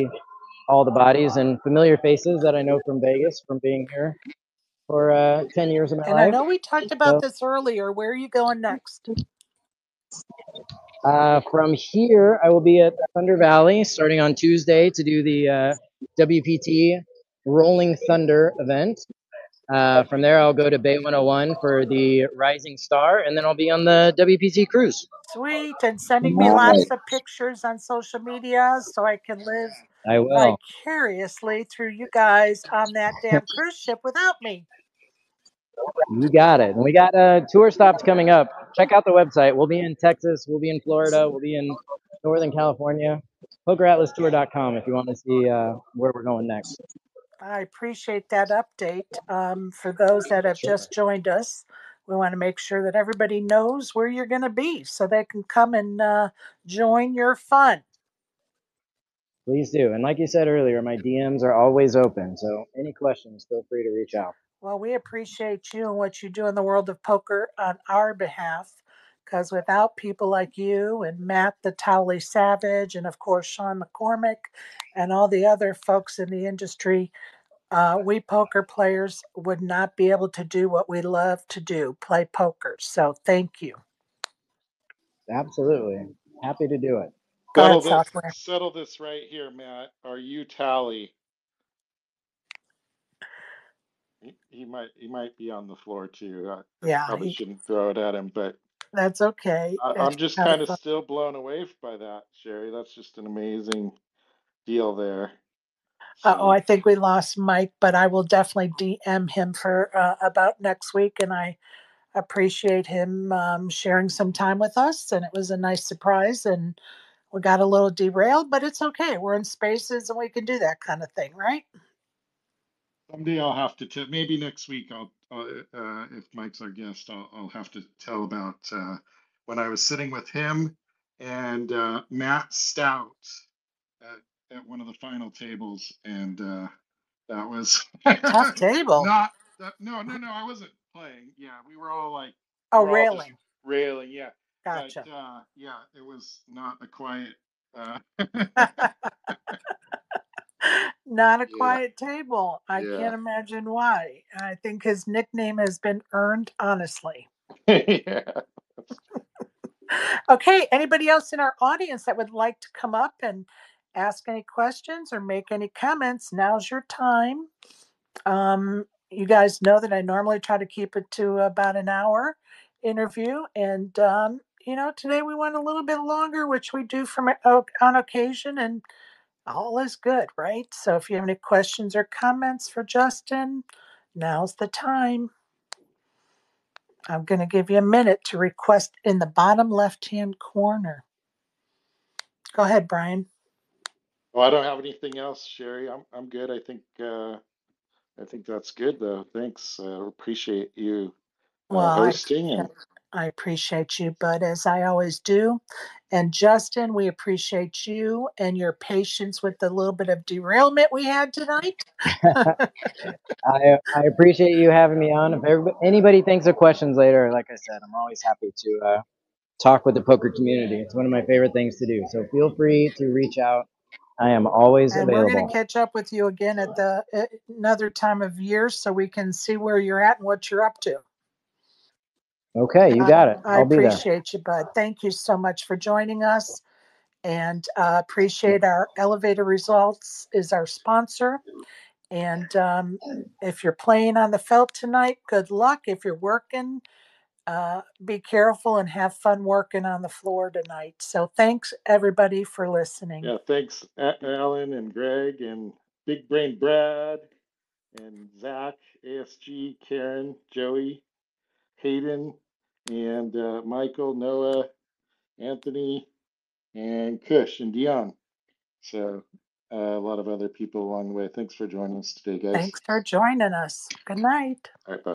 all the bodies and familiar faces that I know from Vegas from being here for 10 years of my And life. I know we talked about this earlier. Where are you going next? From here, I will be at Thunder Valley starting on Tuesday to do the WPT Rolling Thunder event. From there, I'll go to Bay 101 for the Rising Star, and then I'll be on the WPT cruise. Sweet. And sending me lots of pictures on social media so I can live I will. vicariously through you guys on that damn cruise ship without me. You got it. And we got tour stops coming up. Check out the website. We'll be in Texas. We'll be in Florida. We'll be in Northern California. PokerAtlasTour.com if you want to see where we're going next. I appreciate that update. For those that have just joined us, we want to make sure that everybody knows where you're going to be so they can come and join your fun. Please do. And like you said earlier, my DMs are always open. So any questions, feel free to reach out. Well, we appreciate you and what you do in the world of poker on our behalf. Because without people like you and Matt the Towley Savage, and of course Sean McCormick, and all the other folks in the industry, we poker players would not be able to do what we love to do, play poker. So thank you. Absolutely. Happy to do it. Go ahead, Software. Settle this right here, Matt. Are you Tally? He might be on the floor too. I probably shouldn't throw it at him, but that's okay. I'm just kind of still blown away by that, Sherry. That's just an amazing deal there. So. I think we lost Mike, but I will definitely DM him for about next week, and I appreciate him sharing some time with us, and it was a nice surprise, and we got a little derailed, but it's okay. We're in spaces, and we can do that kind of thing, right? Someday I'll have to maybe next week I'll if Mike's our guest, I'll have to tell about when I was sitting with him and Matt Stout at one of the final tables, and that was tough table. No, I wasn't playing. Yeah, we were all like, railing. All just railing. Yeah, gotcha. But yeah, it was not a quiet. Not a quiet table. I can't imagine why. I think his nickname has been earned honestly. Yeah. Okay, anybody else in our audience that would like to come up and ask any questions or make any comments? Now's your time. You guys know that I normally try to keep it to about an hour interview, and today we went a little bit longer, which we do from on occasion, and all is good, right? So if you have any questions or comments for Justin, now's the time. I'm going to give you a minute to request in the bottom left-hand corner. Go ahead, Brian. Well, I don't have anything else, Sherry. I'm good. I think that's good though. Thanks. Appreciate you hosting. I appreciate you, Bud, as I always do. And Justin, we appreciate you and your patience with the little bit of derailment we had tonight. I appreciate you having me on. If anybody thinks of questions later, like I said, I'm always happy to talk with the poker community. It's one of my favorite things to do. So feel free to reach out. I am always And we're going available. to catch up with you again at another time of year so we can see where you're at and what you're up to. Okay, you got it. I I'll be there. appreciate you, Bud. Thank you so much for joining us, and appreciate our Elevator Results is our sponsor. And if you're playing on the felt tonight, good luck. If you're working, be careful and have fun working on the floor tonight. So thanks everybody for listening. Yeah, thanks, Alan and Greg and Big Brain Brad and Zach, ASG, Karen, Joey, Hayden, and Michael, Noah, Anthony, and Kush and Dion. So a lot of other people along the way. Thanks for joining us today, guys. Thanks for joining us. Good night. All right, bye.